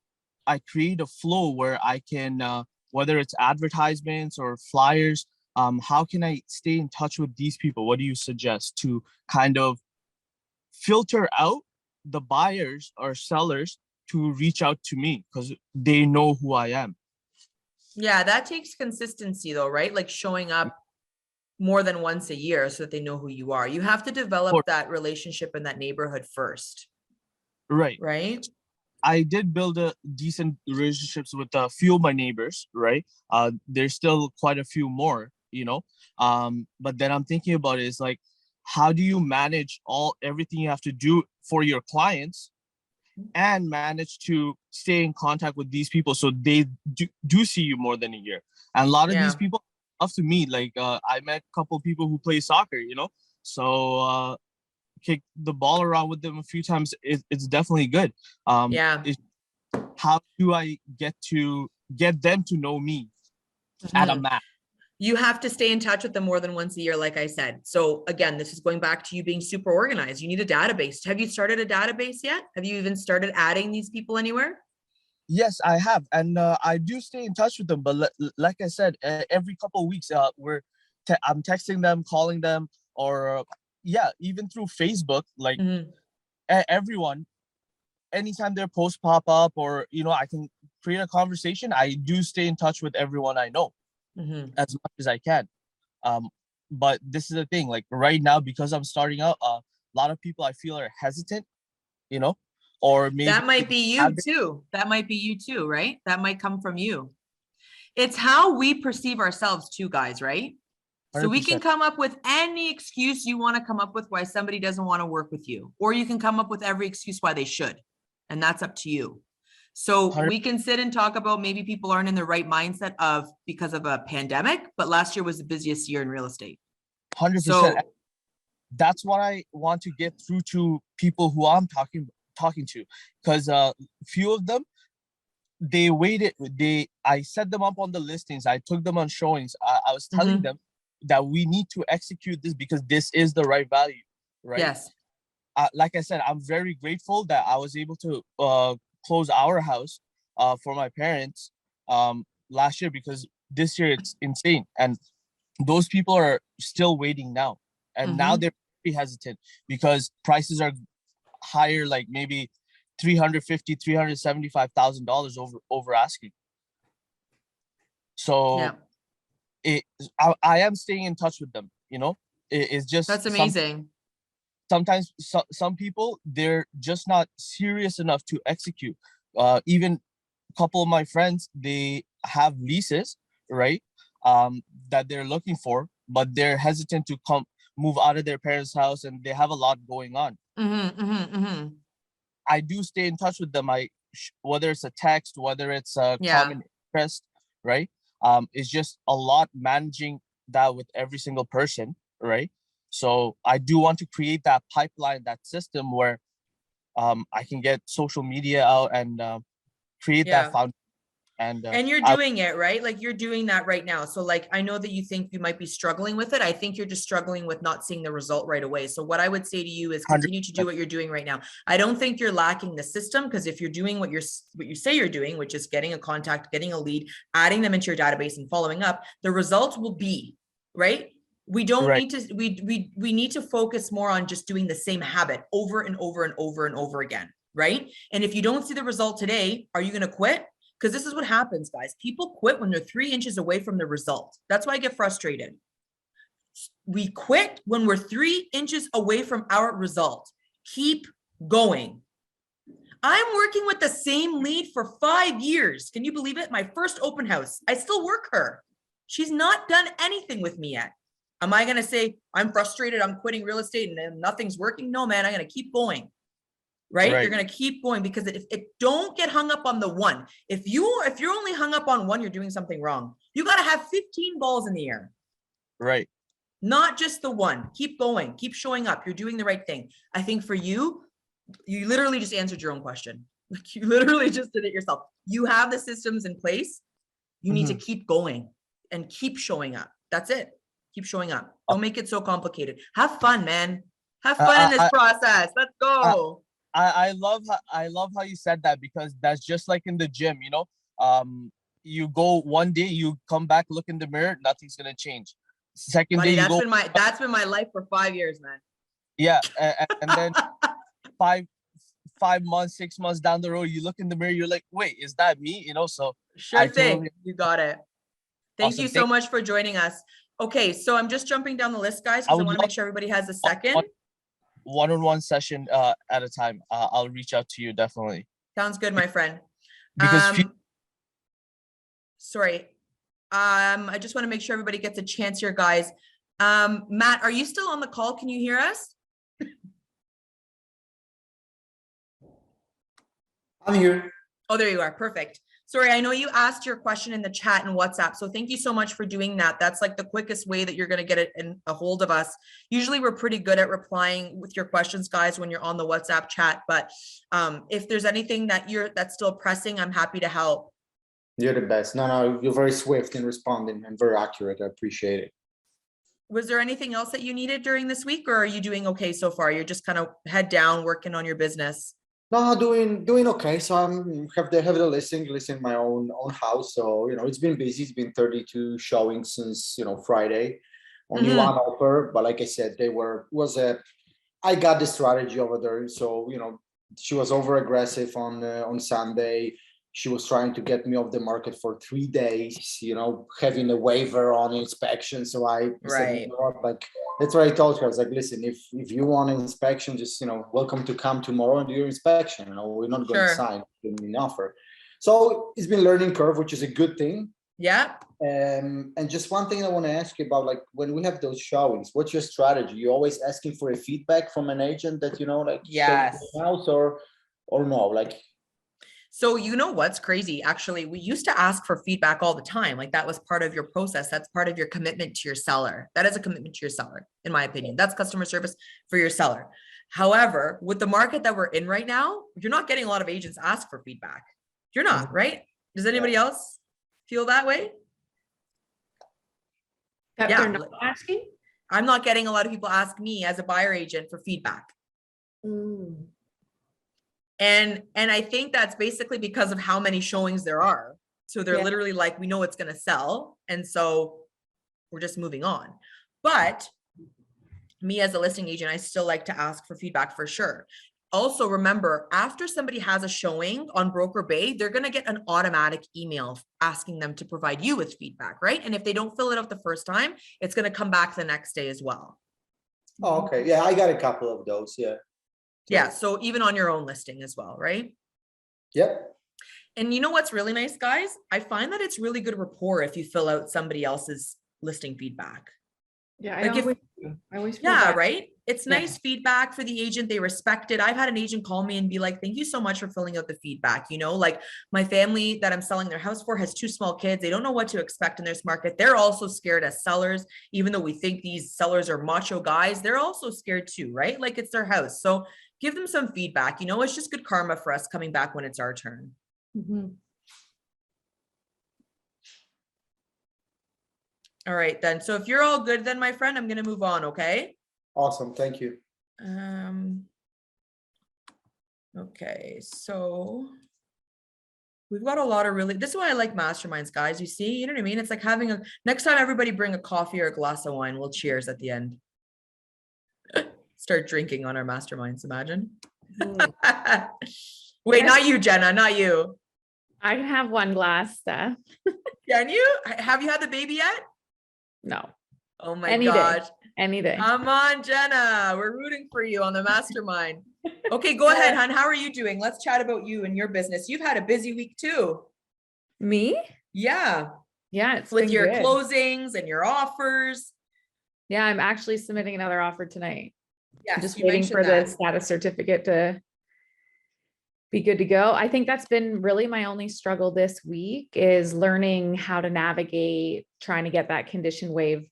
I create a flow where I can, whether it's advertisements or flyers, how can I stay in touch with these people? What do you suggest to kind of filter out the buyers or sellers to reach out to me because they know who I am? Yeah, that takes consistency though, right? Like showing up more than once a year so that they know who you are. You have to develop that relationship in that neighborhood first. Right. I did build a decent relationships with a few of my neighbors, right? There's still quite a few more, you know. But then I'm thinking about it is like, how do you manage everything you have to do for your clients and manage to stay in contact with these people so they do see you more than a year? And a lot of these people love to meet. Like I met a couple of people who play soccer, you know, so kick the ball around with them a few times. It's definitely good. How do I get them to know me at a max? You have to stay in touch with them more than once a year, like I said. So again, this is going back to you being super organized. You need a database. Have you started a database yet? Have you even started adding these people anywhere? Yes, I have. And I do stay in touch with them. But like I said, every couple of weeks, I'm texting them, calling them, or even through Facebook, like everyone, anytime their posts pop up or, you know, I can create a conversation. I do stay in touch with everyone I know as much as I can. But this is the thing, like right now, because I'm starting out, a lot of people I feel are hesitant you know, or maybe that might be you too. That might be you too, right? That might come from you. It's how we perceive ourselves too, guys, right? So we can 100%. come up with any excuse you want to come up with why somebody doesn't want to work with you, or you can come up with every excuse why they should. And that's up to you. So 100%. we can sit and talk about maybe people aren't in the right mindset because of a pandemic, but last year was the busiest year in real estate. 100%. So that's what I want to get through to people who I'm talking to, because few of them, they waited. I set them up on the listings. I took them on showings. I was telling them that we need to execute this because this is the right value, right? Yes. Like I said, I'm very grateful that I was able to close our house for my parents last year, because this year it's insane. And those people are still waiting now. And now they're pretty hesitant because prices are higher, like maybe $350,000, $375,000 over asking. So I am staying in touch with them, you know. It's just that's amazing. Sometimes some people, they're just not serious enough to execute. Even a couple of my friends, they have leases, right, that they're looking for, but they're hesitant to move out of their parents' house, and they have a lot going on. I do stay in touch with them. Whether it's a text, whether it's a common interest, right? It's just a lot managing that with every single person, right? So I do want to create that pipeline, that system where I can get social media out and create that foundation. And you're doing it, right? Like you're doing that right now. So like, I know that you think you might be struggling with it. I think you're just struggling with not seeing the result right away. So what I would say to you is continue to do what you're doing right now. I don't think you're lacking the system, because if you're doing what you say you're doing, which is getting a contact, getting a lead, adding them into your database and following up, the results will be, right? We don't need to, we need to focus more on just doing the same habit over and over and over and over again, right? And if you don't see the result today, are you going to quit? Because this is what happens, guys. People quit when they're 3 inches away from the result. That's why I get frustrated. We quit when we're 3 inches away from our result. Keep going. I'm working with the same lead for 5 years. Can you believe it? My first open house. I still work her. She's not done anything with me yet. Am I going to say, I'm frustrated, I'm quitting real estate and nothing's working? No, man, I'm going to keep going. Right? You're going to keep going, because if don't get hung up on the one. If you're only hung up on one, you're doing something wrong. You got to have 15 balls in the air. Right. Not just the one. Keep going, keep showing up. You're doing the right thing. I think for you literally just answered your own question. Like you literally just did it yourself. You have the systems in place. You need to keep going and keep showing up. That's it. Keep showing up. Don't make it so complicated. Have fun, man. Have fun in this process. Let's go. I love how you said that, because that's just like in the gym, you know. You go one day, you come back, look in the mirror, nothing's gonna change. Second day, that's been my life for 5 years, man. Yeah, and then 5 months, 6 months down the road, you look in the mirror, you're like, wait, is that me? You know, so sure thing. You got it. Thank you so much for joining us. Okay, so I'm just jumping down the list, guys, because I want to make sure everybody has a second. One-on-one session at a time. I'll reach out to you, definitely. Sounds good, my friend. Because sorry, I just want to make sure everybody gets a chance here, guys. Matt, are you still on the call? Can you hear us? I'm here. Oh, there you are. Perfect. Sorry, I know you asked your question in the chat and WhatsApp, so thank you so much for doing that. That's like the quickest way that you're going to get it in a hold of us. Usually we're pretty good at replying with your questions, guys, when you're on the WhatsApp chat, but if there's anything that's still pressing, I'm happy to help. You're the best. No, you're very swift in responding and very accurate. I appreciate it. Was there anything else that you needed during this week, or are you doing okay so far? You're just kind of head down working on your business? No, doing okay. So I'm have the listing my own house. So it's been busy. It's been 32 showings since Friday. Only one offer, but like I said, I got the strategy over there. So she was over aggressive on Sunday. She was trying to get me off the market for 3 days. Having a waiver on inspection. So I said, That's what I told her. I was like, listen, if you want an inspection, just, welcome to come tomorrow and do your inspection. We're not going to sign an offer. So it's been learning curve, which is a good thing. Yeah. And just one thing I want to ask you about, like when we have those showings, what's your strategy? You always asking for a feedback from an agent that, like, yes, house or no, like. So you know what's crazy? Actually, we used to ask for feedback all the time. Like that was part of your process. That's part of your commitment to your seller. That is a commitment to your seller, in my opinion. That's customer service for your seller. However, with the market that we're in right now, you're not getting a lot of agents ask for feedback. You're not, right? Does anybody else feel that way? That they're not asking? I'm not getting a lot of people ask me as a buyer agent for feedback. Mm. And I think that's basically because of how many showings there are. So they're literally like, we know it's going to sell. And so we're just moving on. But me as a listing agent, I still like to ask for feedback for sure. Also remember, after somebody has a showing on Broker Bay, they're going to get an automatic email asking them to provide you with feedback, right? And if they don't fill it out the first time, it's going to come back the next day as well. Oh, okay. Yeah, I got a couple of those. Yeah. Yeah. So even on your own listing as well, right? Yep. And you know what's really nice, guys? I find that it's really good rapport if you fill out somebody else's listing feedback. Yeah, like I always feel yeah, that. right? It's nice feedback for the agent. They respect it. I've had an agent call me and be like, thank you so much for filling out the feedback. Like my family that I'm selling their house for has 2 small kids. They don't know what to expect in this market. They're also scared as sellers, even though we think these sellers are macho guys, they're also scared too, right? Like it's their house. So give them some feedback. It's just good karma for us coming back when it's our turn. Mm-hmm. All right, then. So if you're all good, then my friend, I'm going to move on. Okay. Awesome. Thank you. Okay. So we've got a lot of this is why I like masterminds, guys. You know what I mean? It's like having next time everybody bring a coffee or a glass of wine. We'll cheers at the end. Start drinking on our masterminds. Imagine. Wait, not you, Jenna, not you. I can have one glass, Steph. Can you? Have you had the baby yet? No. Oh my Any gosh. day. Any day. Come on, Jenna. We're rooting for you on the mastermind. Okay, go ahead, hon. How are you doing? Let's chat about you and your business. You've had a busy week too. Me? Yeah. Yeah, it's with been your good. Closings and your offers. Yeah, I'm actually submitting another offer tonight. Yes, I'm just waiting for the status certificate to be good to go. I think that's been really my only struggle this week is learning how to navigate trying to get that condition waived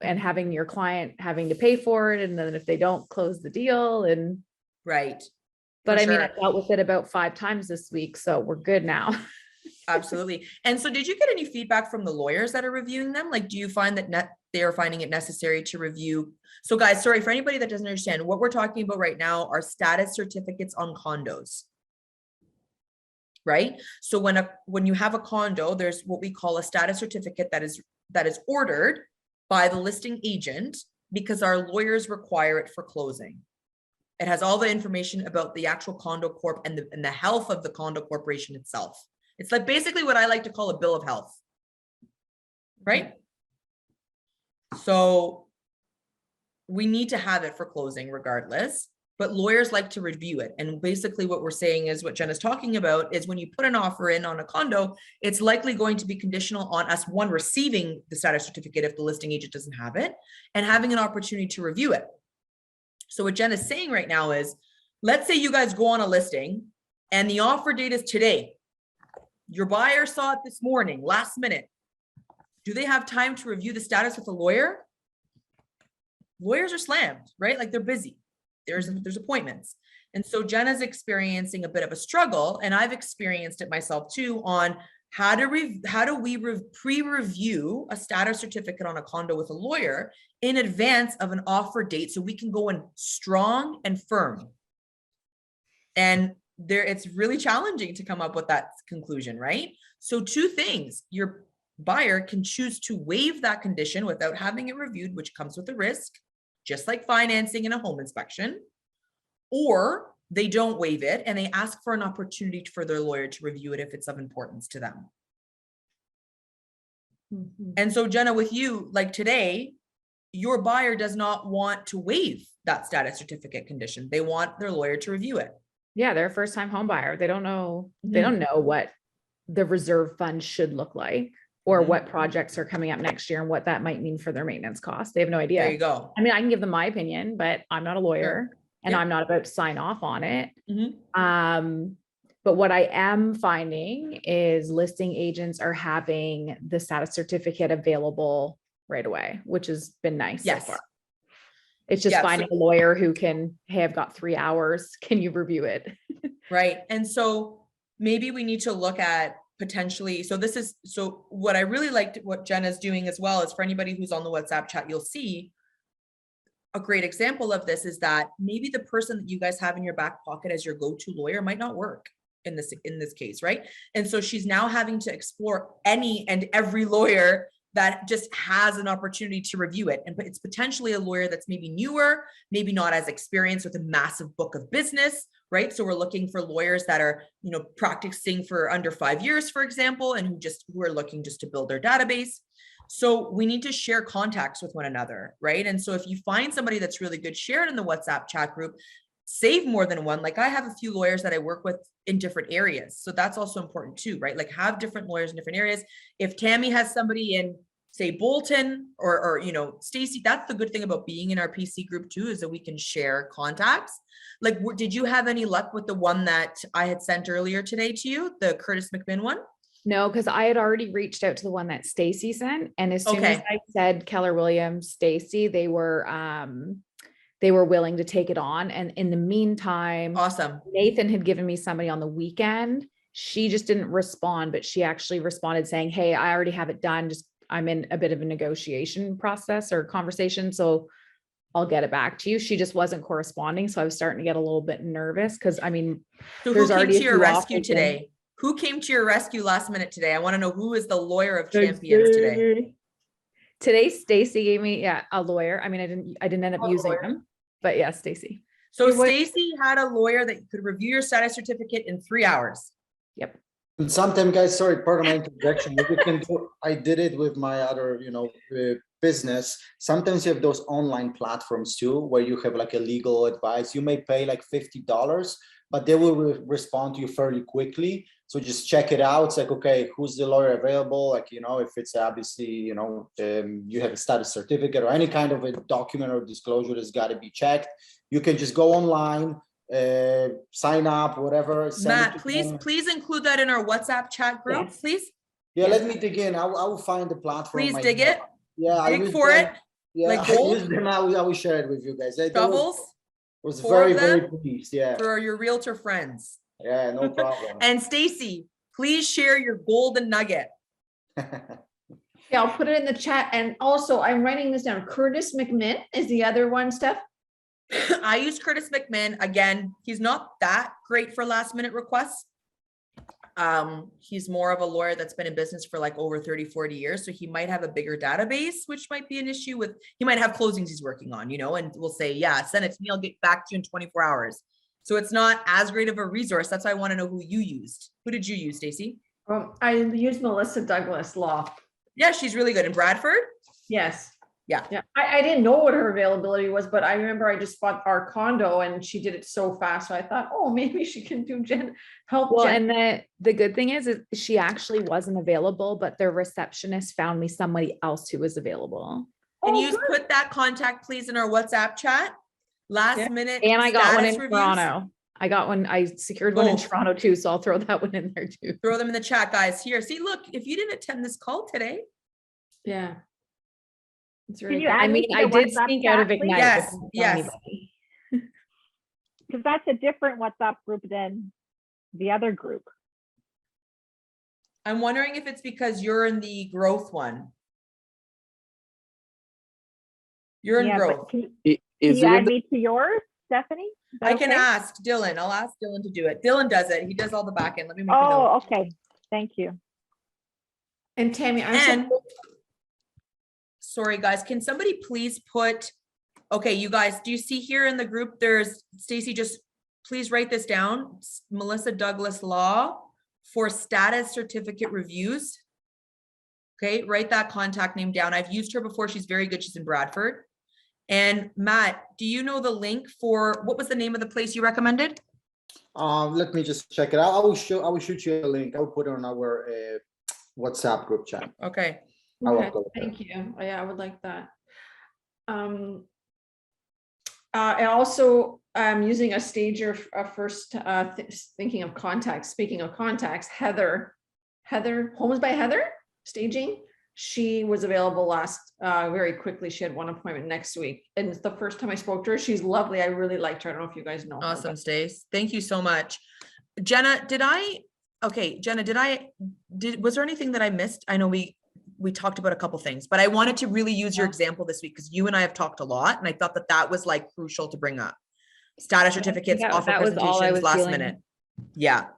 and having your client having to pay for it. And then if they don't close the deal and right. But I mean, I dealt with it about 5 times this week, so we're good now. Absolutely. And so did you get any feedback from the lawyers that are reviewing them? Like, do you find that they are finding it necessary to review? So guys, sorry, for anybody that doesn't understand, what we're talking about right now are status certificates on condos. Right? So when you have a condo, there's what we call a status certificate that is ordered by the listing agent because our lawyers require it for closing. It has all the information about the actual condo corp and the health of the condo corporation itself. It's like basically what I like to call a bill of health, right? So we need to have it for closing regardless, but lawyers like to review it. And basically what we're saying is what Jen is talking about is when you put an offer in on a condo, it's likely going to be conditional on us, one, receiving the status certificate if the listing agent doesn't have it, and having an opportunity to review it. So what Jen is saying right now is, let's say you guys go on a listing and the offer date is today. Your buyer saw it this morning, last minute. Do they have time to review the status with a lawyer? Lawyers are slammed, right? Like they're busy. There's appointments. And so Jenna's experiencing a bit of a struggle, and I've experienced it myself too, on how do we pre-review a status certificate on a condo with a lawyer in advance of an offer date so we can go in strong and firm. And it's really challenging to come up with that conclusion, right? So 2 things: your buyer can choose to waive that condition without having it reviewed, which comes with a risk, just like financing and a home inspection, or they don't waive it and they ask for an opportunity for their lawyer to review it if it's of importance to them. And so Jenna, with you, like today, your buyer does not want to waive that status certificate condition. They want their lawyer to review it. Yeah, they're a first time home buyer. They don't know, they Mhm. don't know what the reserve fund should look like or Mhm. what projects are coming up next year and what that might mean for their maintenance costs. They have no There idea. you go. I mean, I can give them my opinion, but I'm not a lawyer and Yeah. I'm not about to sign off on it. Mhm. But what I am finding is listing agents are having the status certificate available right away, which has been nice so Yes. far. It's just Yeah, so- finding a lawyer who can, hey, I've got 3 hours. Can you review it? Right. And so maybe we need to look at potentially, so what I really liked what Jenna's doing as well is for anybody who's on the WhatsApp chat, you'll see a great example of this is that maybe the person that you guys have in your back pocket as your go-to lawyer might not work in this case, right? And so she's now having to explore any and every lawyer that just has an opportunity to review it. And it's potentially a lawyer that's maybe newer, maybe not as experienced with a massive book of business, right? So we're looking for lawyers that are, practicing for under 5 years, for example, and who are looking just to build their database. So we need to share contacts with one another, right? And so if you find somebody that's really good, share it in the WhatsApp chat group, save more than one. Like I have a few lawyers that I work with in different areas. So that's also important too, right? Like have different lawyers in different areas. If Tammy has somebody in, say, Bolton or Stacy, that's the good thing about being in our PC group too, is that we can share contacts. Like, did you have any luck with the one that I had sent earlier today to you, the Curtis McMinn one? No, because I had already reached out to the one that Stacy sent. And as soon as Okay. I said Keller Williams, Stacy, they were willing to take it on. And in the meantime, Awesome. Nathan had given me somebody on the weekend. She just didn't respond, but she actually responded saying, hey, I already have it done. Just I'm in a bit of a negotiation process or conversation. So I'll get it back to you. She just wasn't corresponding. So I was starting to get a little bit nervous because So who there's came already to your rescue today? Who came to your rescue last minute today? I want to know who is the lawyer of champions today. Today, Stacy gave me a lawyer. I mean, I didn't end up using him, but yeah, Stacy. So Stacy had a lawyer that could review your status certificate in 3 hours. Yep. And sometimes, guys, sorry, pardon my interjection. I did it with my other, business. Sometimes you have those online platforms too, where you have like a legal advice. You may pay like $50, but they will respond to you fairly quickly. So just check it out. It's like, okay, who's the lawyer available? Like, if it's obviously, you have a status certificate or any kind of a document or disclosure that's got to be checked. You can just go online, sign up, whatever. Matt, please include that in our WhatsApp chat group, Yes. please. Yeah, let me dig in. I will find the platform. Please dig it. Yeah, Dig for it. Yeah, like I gold. use them. I will share it with you guys. Shovels. Was 4 very, of them very pleased. Yeah. for your realtor friends. Yeah, no problem. And Stacy, please share your golden nugget. Yeah, I'll put it in the chat. And also I'm writing this down. Curtis McMinn is the other one, Steph. I use Curtis McMinn. Again, he's not that great for last minute requests. He's more of a lawyer that's been in business for like over 30, 40 years. So he might have a bigger database, which might be an issue he might have closings he's working on, and we'll say, yeah, send it to me. I'll get back to you in 24 hours. So it's not as great of a resource. That's why I want to know who you used. Who did you use, Stacy? I used Melissa Douglas Law. Yeah, she's really good. In Bradford? Yes. Yeah. I didn't know what her availability was, but I remember I just bought our condo and she did it so fast. So I thought, oh, maybe she can do help. Well, and the good thing is she actually wasn't available, but the receptionist found me somebody else who was available. Can you put that contact, please, in our WhatsApp chat? Last minute. And I got one in reviews. Toronto. I secured one in Toronto too. So I'll throw that one in there too. Throw them in the chat, guys. Here, see, look, if you didn't attend this call today. Yeah. Can you add I mean, me to I the did WhatsApp sneak chat, out of please? Ignite. Yes. Because that's a different WhatsApp group than the other group. I'm wondering if it's because you're in the growth one. You're in growth. Can you add me to yours, Stephanie? I can ask Dylan. I'll ask Dylan to do it. Dylan does it. He does all the back end. Let me make a note. Oh, okay. Thank you. And Tammy, sorry guys, can somebody please put, okay, you guys, do you see here in the group, there's Stacy, just please write this down. Melissa Douglas Law for status certificate reviews. Okay, write that contact name down. I've used her before. She's very good. She's in Bradford. And Matt, do you know the link for, what was the name of the place you recommended? Let me just check it out. I will shoot you a link. I will put it on our WhatsApp group chat. Okay. I will Okay, go there. thank you. Yeah, I would like that. I also am using a stager first, thinking of contacts. Speaking of contacts, Heather, Homes by Heather Staging. She was available very quickly. She had one appointment next week. And it's the first time I spoke to her. She's lovely. I really liked her. I don't know if you guys know her, Awesome, but- Stace. Thank you so much. Jenna, was there anything that I missed? I know we talked about a couple things, but I wanted to really use your example this week because you and I have talked a lot, and I thought that was like crucial to bring up. Status certificates, offer that was all I presentations, was last feeling. minute. Yeah.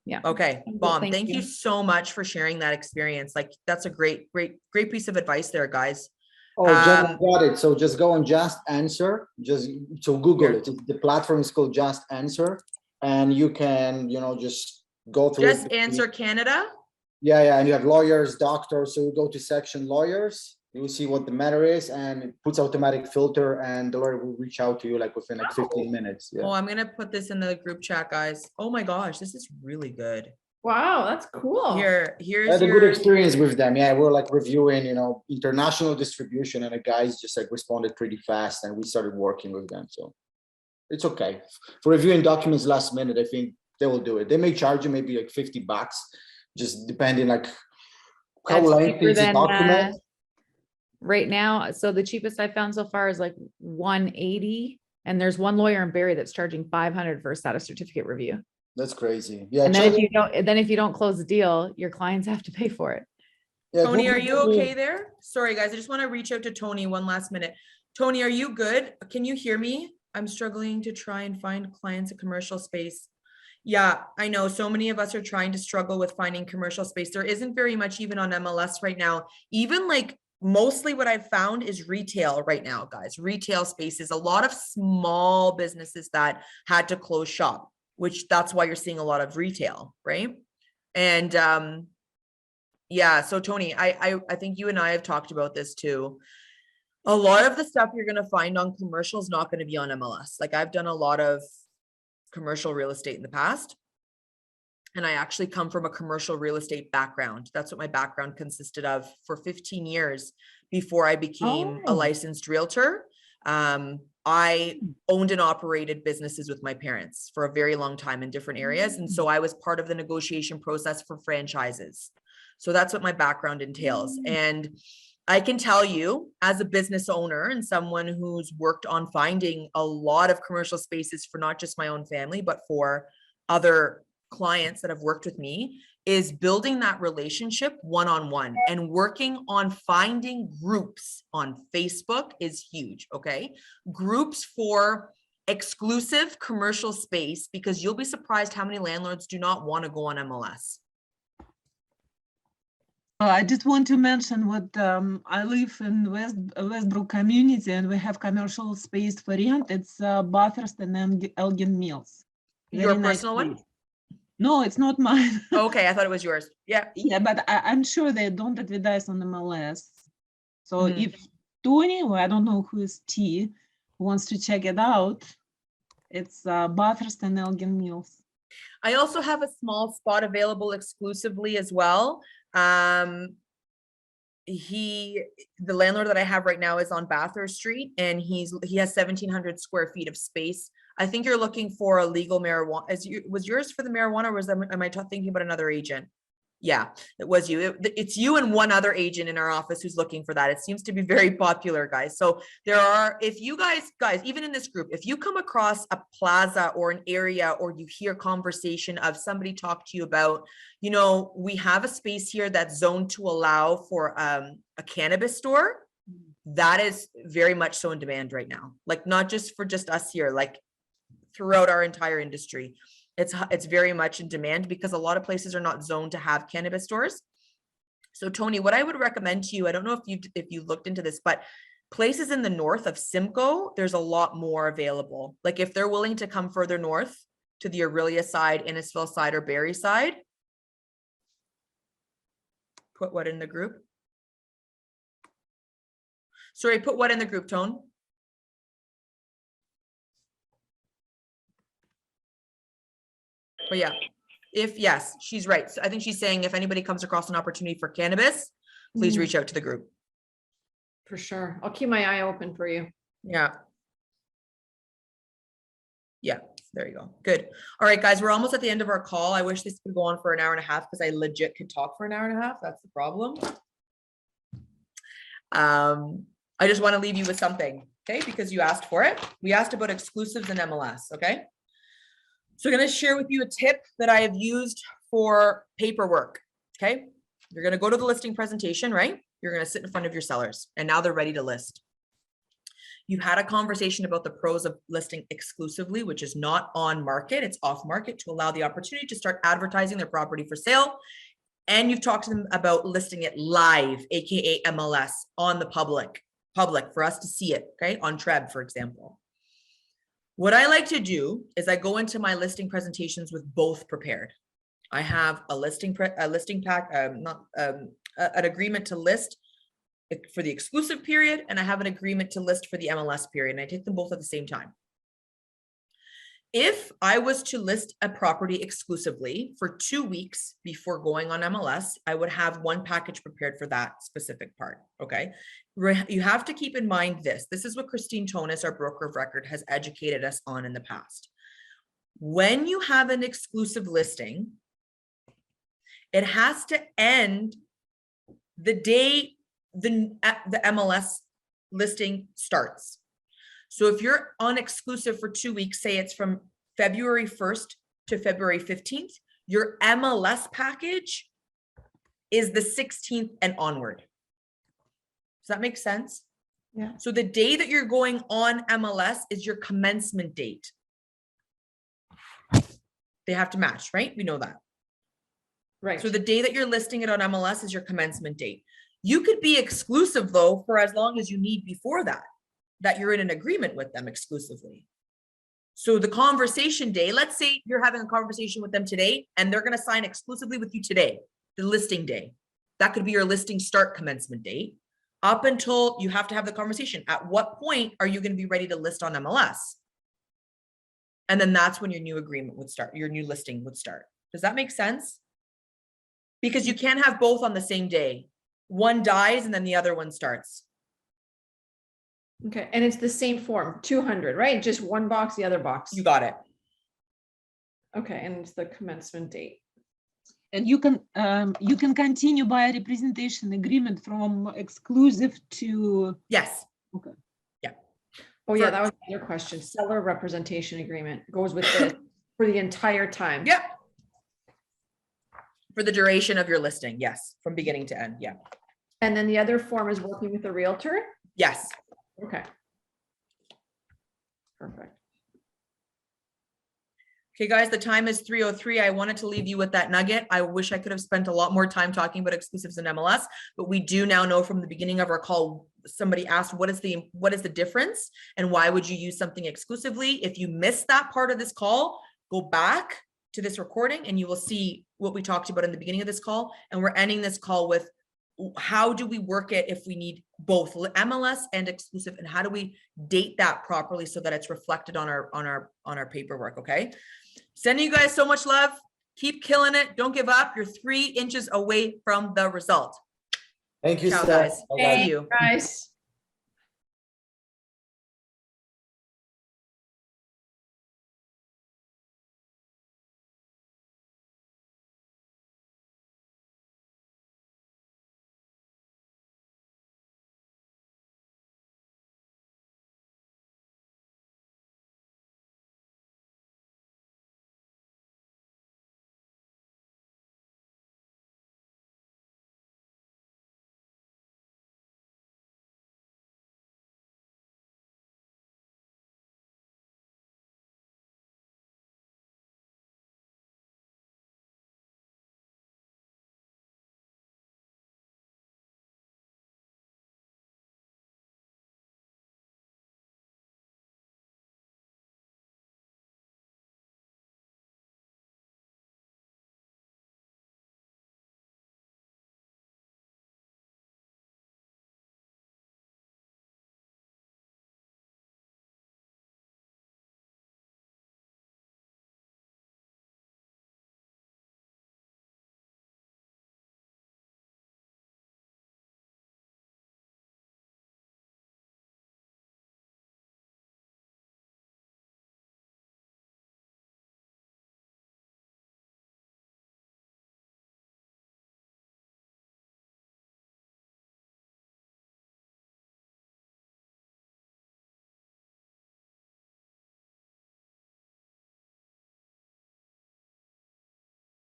Yeah. Okay, Good, bomb. thank Thank you you. so much for sharing that experience. Like, that's a great piece of advice there, guys. Oh, Jen, I got it. So just go on Just Answer. So Google Sure. it. The platform is called Just Answer, and you can, just go through Just it. Answer Canada. Yeah, and you have lawyers, doctors. So you go to section lawyers. You will see what the matter is, and it puts automatic filter, and the lawyer will reach out to you like within 15 minutes. Yeah. Oh, I'm gonna put this in the group chat, guys. Oh my gosh, this is really good. Wow, that's cool. Here's I had a good your experience with them. Yeah, we're like reviewing, international distribution, and the guys just like responded pretty fast, and we started working with them. So it's okay for reviewing documents last minute. I think they will do it. They may charge you maybe like $50, just depending like how That's lengthy cheaper is the than, document. right now. So the cheapest I found so far is like 180. And there's one lawyer in Barrie that's charging 500 for a status certificate review. That's crazy. Yeah. And then if you don't close the deal, your clients have to pay for it. Yeah, Tony, Google- are you okay there? Sorry, guys, I just want to reach out to Tony one last minute. Tony, are you good? Can you hear me? I'm struggling to try and find clients a commercial space. Yeah, I know so many of us are trying to struggle with finding commercial space. There isn't very much even on MLS right now. Even like mostly what I've found is retail right now, guys. Retail spaces, a lot of small businesses that had to close shop, which that's why you're seeing a lot of retail, right? And yeah, so Tony, I think you and I have talked about this too. A lot of the stuff you're going to find on commercial is not going to be on MLS. Like, I've done a lot of commercial real estate in the past, and I actually come from a commercial real estate background. That's what my background consisted of for 15 years before I became a licensed realtor. I owned and operated businesses with my parents for a very long time in different areas. And so I was part of the negotiation process for franchises. So that's what my background entails. And I can tell you, as a business owner and someone who's worked on finding a lot of commercial spaces for not just my own family, but for other clients that have worked with me, is building that relationship one-on-one and working on finding groups on Facebook is huge. Okay. Groups for exclusive commercial space, because you'll be surprised how many landlords do not want to go on MLS. I just want to mention what I live in Westbrook community, and we have commercial space for rent. It's Bathurst and Elgin Mills. Your personal one? No, it's not mine. Okay, I thought it was yours. Yeah. Yeah, but I'm sure they don't advertise on MLS. So if Tony, or I don't know who is T, who wants to check it out, it's Bathurst and Elgin Mills. I also have a small spot available exclusively as well. The landlord that I have right now is on Bathurst Street, and he has 1,700 square feet of space. I think you're looking for a legal marijuana. Was yours for the marijuana, or am I thinking about another agent? Yeah, it was you. It's you and one other agent in our office who's looking for that. It seems to be very popular, guys. So if you guys, even in this group, if you come across a plaza or an area, or you hear conversation of somebody talk to you about, we have a space here that's zoned to allow for a cannabis store. That is very much so in demand right now. Like, not just for just us here, like throughout our entire industry. It's very much in demand because a lot of places are not zoned to have cannabis stores. So Tony, what I would recommend to you, I don't know if you looked into this, but places in the north of Simcoe, there's a lot more available. Like, if they're willing to come further north to the Aurelia side, Innisfil side, or Barrie side, put what in the group? Sorry, put what in the group, Tone? But yeah, if yes, she's right. So I think she's saying if anybody comes across an opportunity for cannabis, please reach out to the group. For sure. I'll keep my eye open for you. Yeah. Yeah, there you go. Good. All right, guys, we're almost at the end of our call. I wish this could go on for an hour and a half because I legit could talk for an hour and a half. That's the problem. I just want to leave you with something, okay? Because you asked for it. We asked about exclusives in MLS, okay? So I'm going to share with you a tip that I have used for paperwork, okay? You're going to go to the listing presentation, right? You're going to sit in front of your sellers and now they're ready to list. You've had a conversation about the pros of listing exclusively, which is not on market, it's off market to allow the opportunity to start advertising their property for sale. And you've talked to them about listing it live, AKA MLS, on the public for us to see it, okay? On Treb, for example. What I like to do is I go into my listing presentations with both prepared. I have a listing pack, an agreement to list for the exclusive period, and I have an agreement to list for the MLS period, and I take them both at the same time. If I was to list a property exclusively for 2 weeks before going on MLS, I would have one package prepared for that specific part, okay? You have to keep in mind this. This is what Christine Tonis, our broker of record, has educated us on in the past. When you have an exclusive listing, it has to end the day the MLS listing starts. So if you're on exclusive for 2 weeks, say it's from February 1st to February 15th, your MLS package is the 16th and onward. Does that make sense? Yeah. So the day that you're going on MLS is your commencement date. They have to match, right? We know that. Right. So the day that you're listing it on MLS is your commencement date. You could be exclusive though for as long as you need before that you're in an agreement with them exclusively. So the conversation day, let's say you're having a conversation with them today and they're going to sign exclusively with you today, the listing day. That could be your listing start commencement date up until you have to have the conversation. At what point are you going to be ready to list on MLS? And then that's when your new agreement would start, your new listing would start. Does that make sense? Because you can't have both on the same day. One dies and then the other one starts. Okay, and it's the same form, 200, right? Just one box, the other box. You got it. Okay, and it's the commencement date. And you can continue by a representation agreement from exclusive to. Yes. Okay. Yeah. Oh yeah, that was your question. Seller representation agreement goes with this for the entire time. Yep. For the duration of your listing, yes, from beginning to end, yeah. And then the other form is working with a realtor? Yes. Okay. Perfect. Okay, guys, the time is 3:03. I wanted to leave you with that nugget. I wish I could have spent a lot more time talking about exclusives in MLS, but we do now know from the beginning of our call, somebody asked, what is the difference and why would you use something exclusively? If you missed that part of this call, go back to this recording and you will see what we talked about in the beginning of this call. And we're ending this call with how do we work it if we need both MLS and exclusive, and how do we date that properly so that it's reflected on our paperwork. Okay. Sending you guys so much love. Keep killing it. Don't give up. You're 3 inches away from the result. Thank you, Ciao, Steph. guys. Bye-bye. See you. Guys.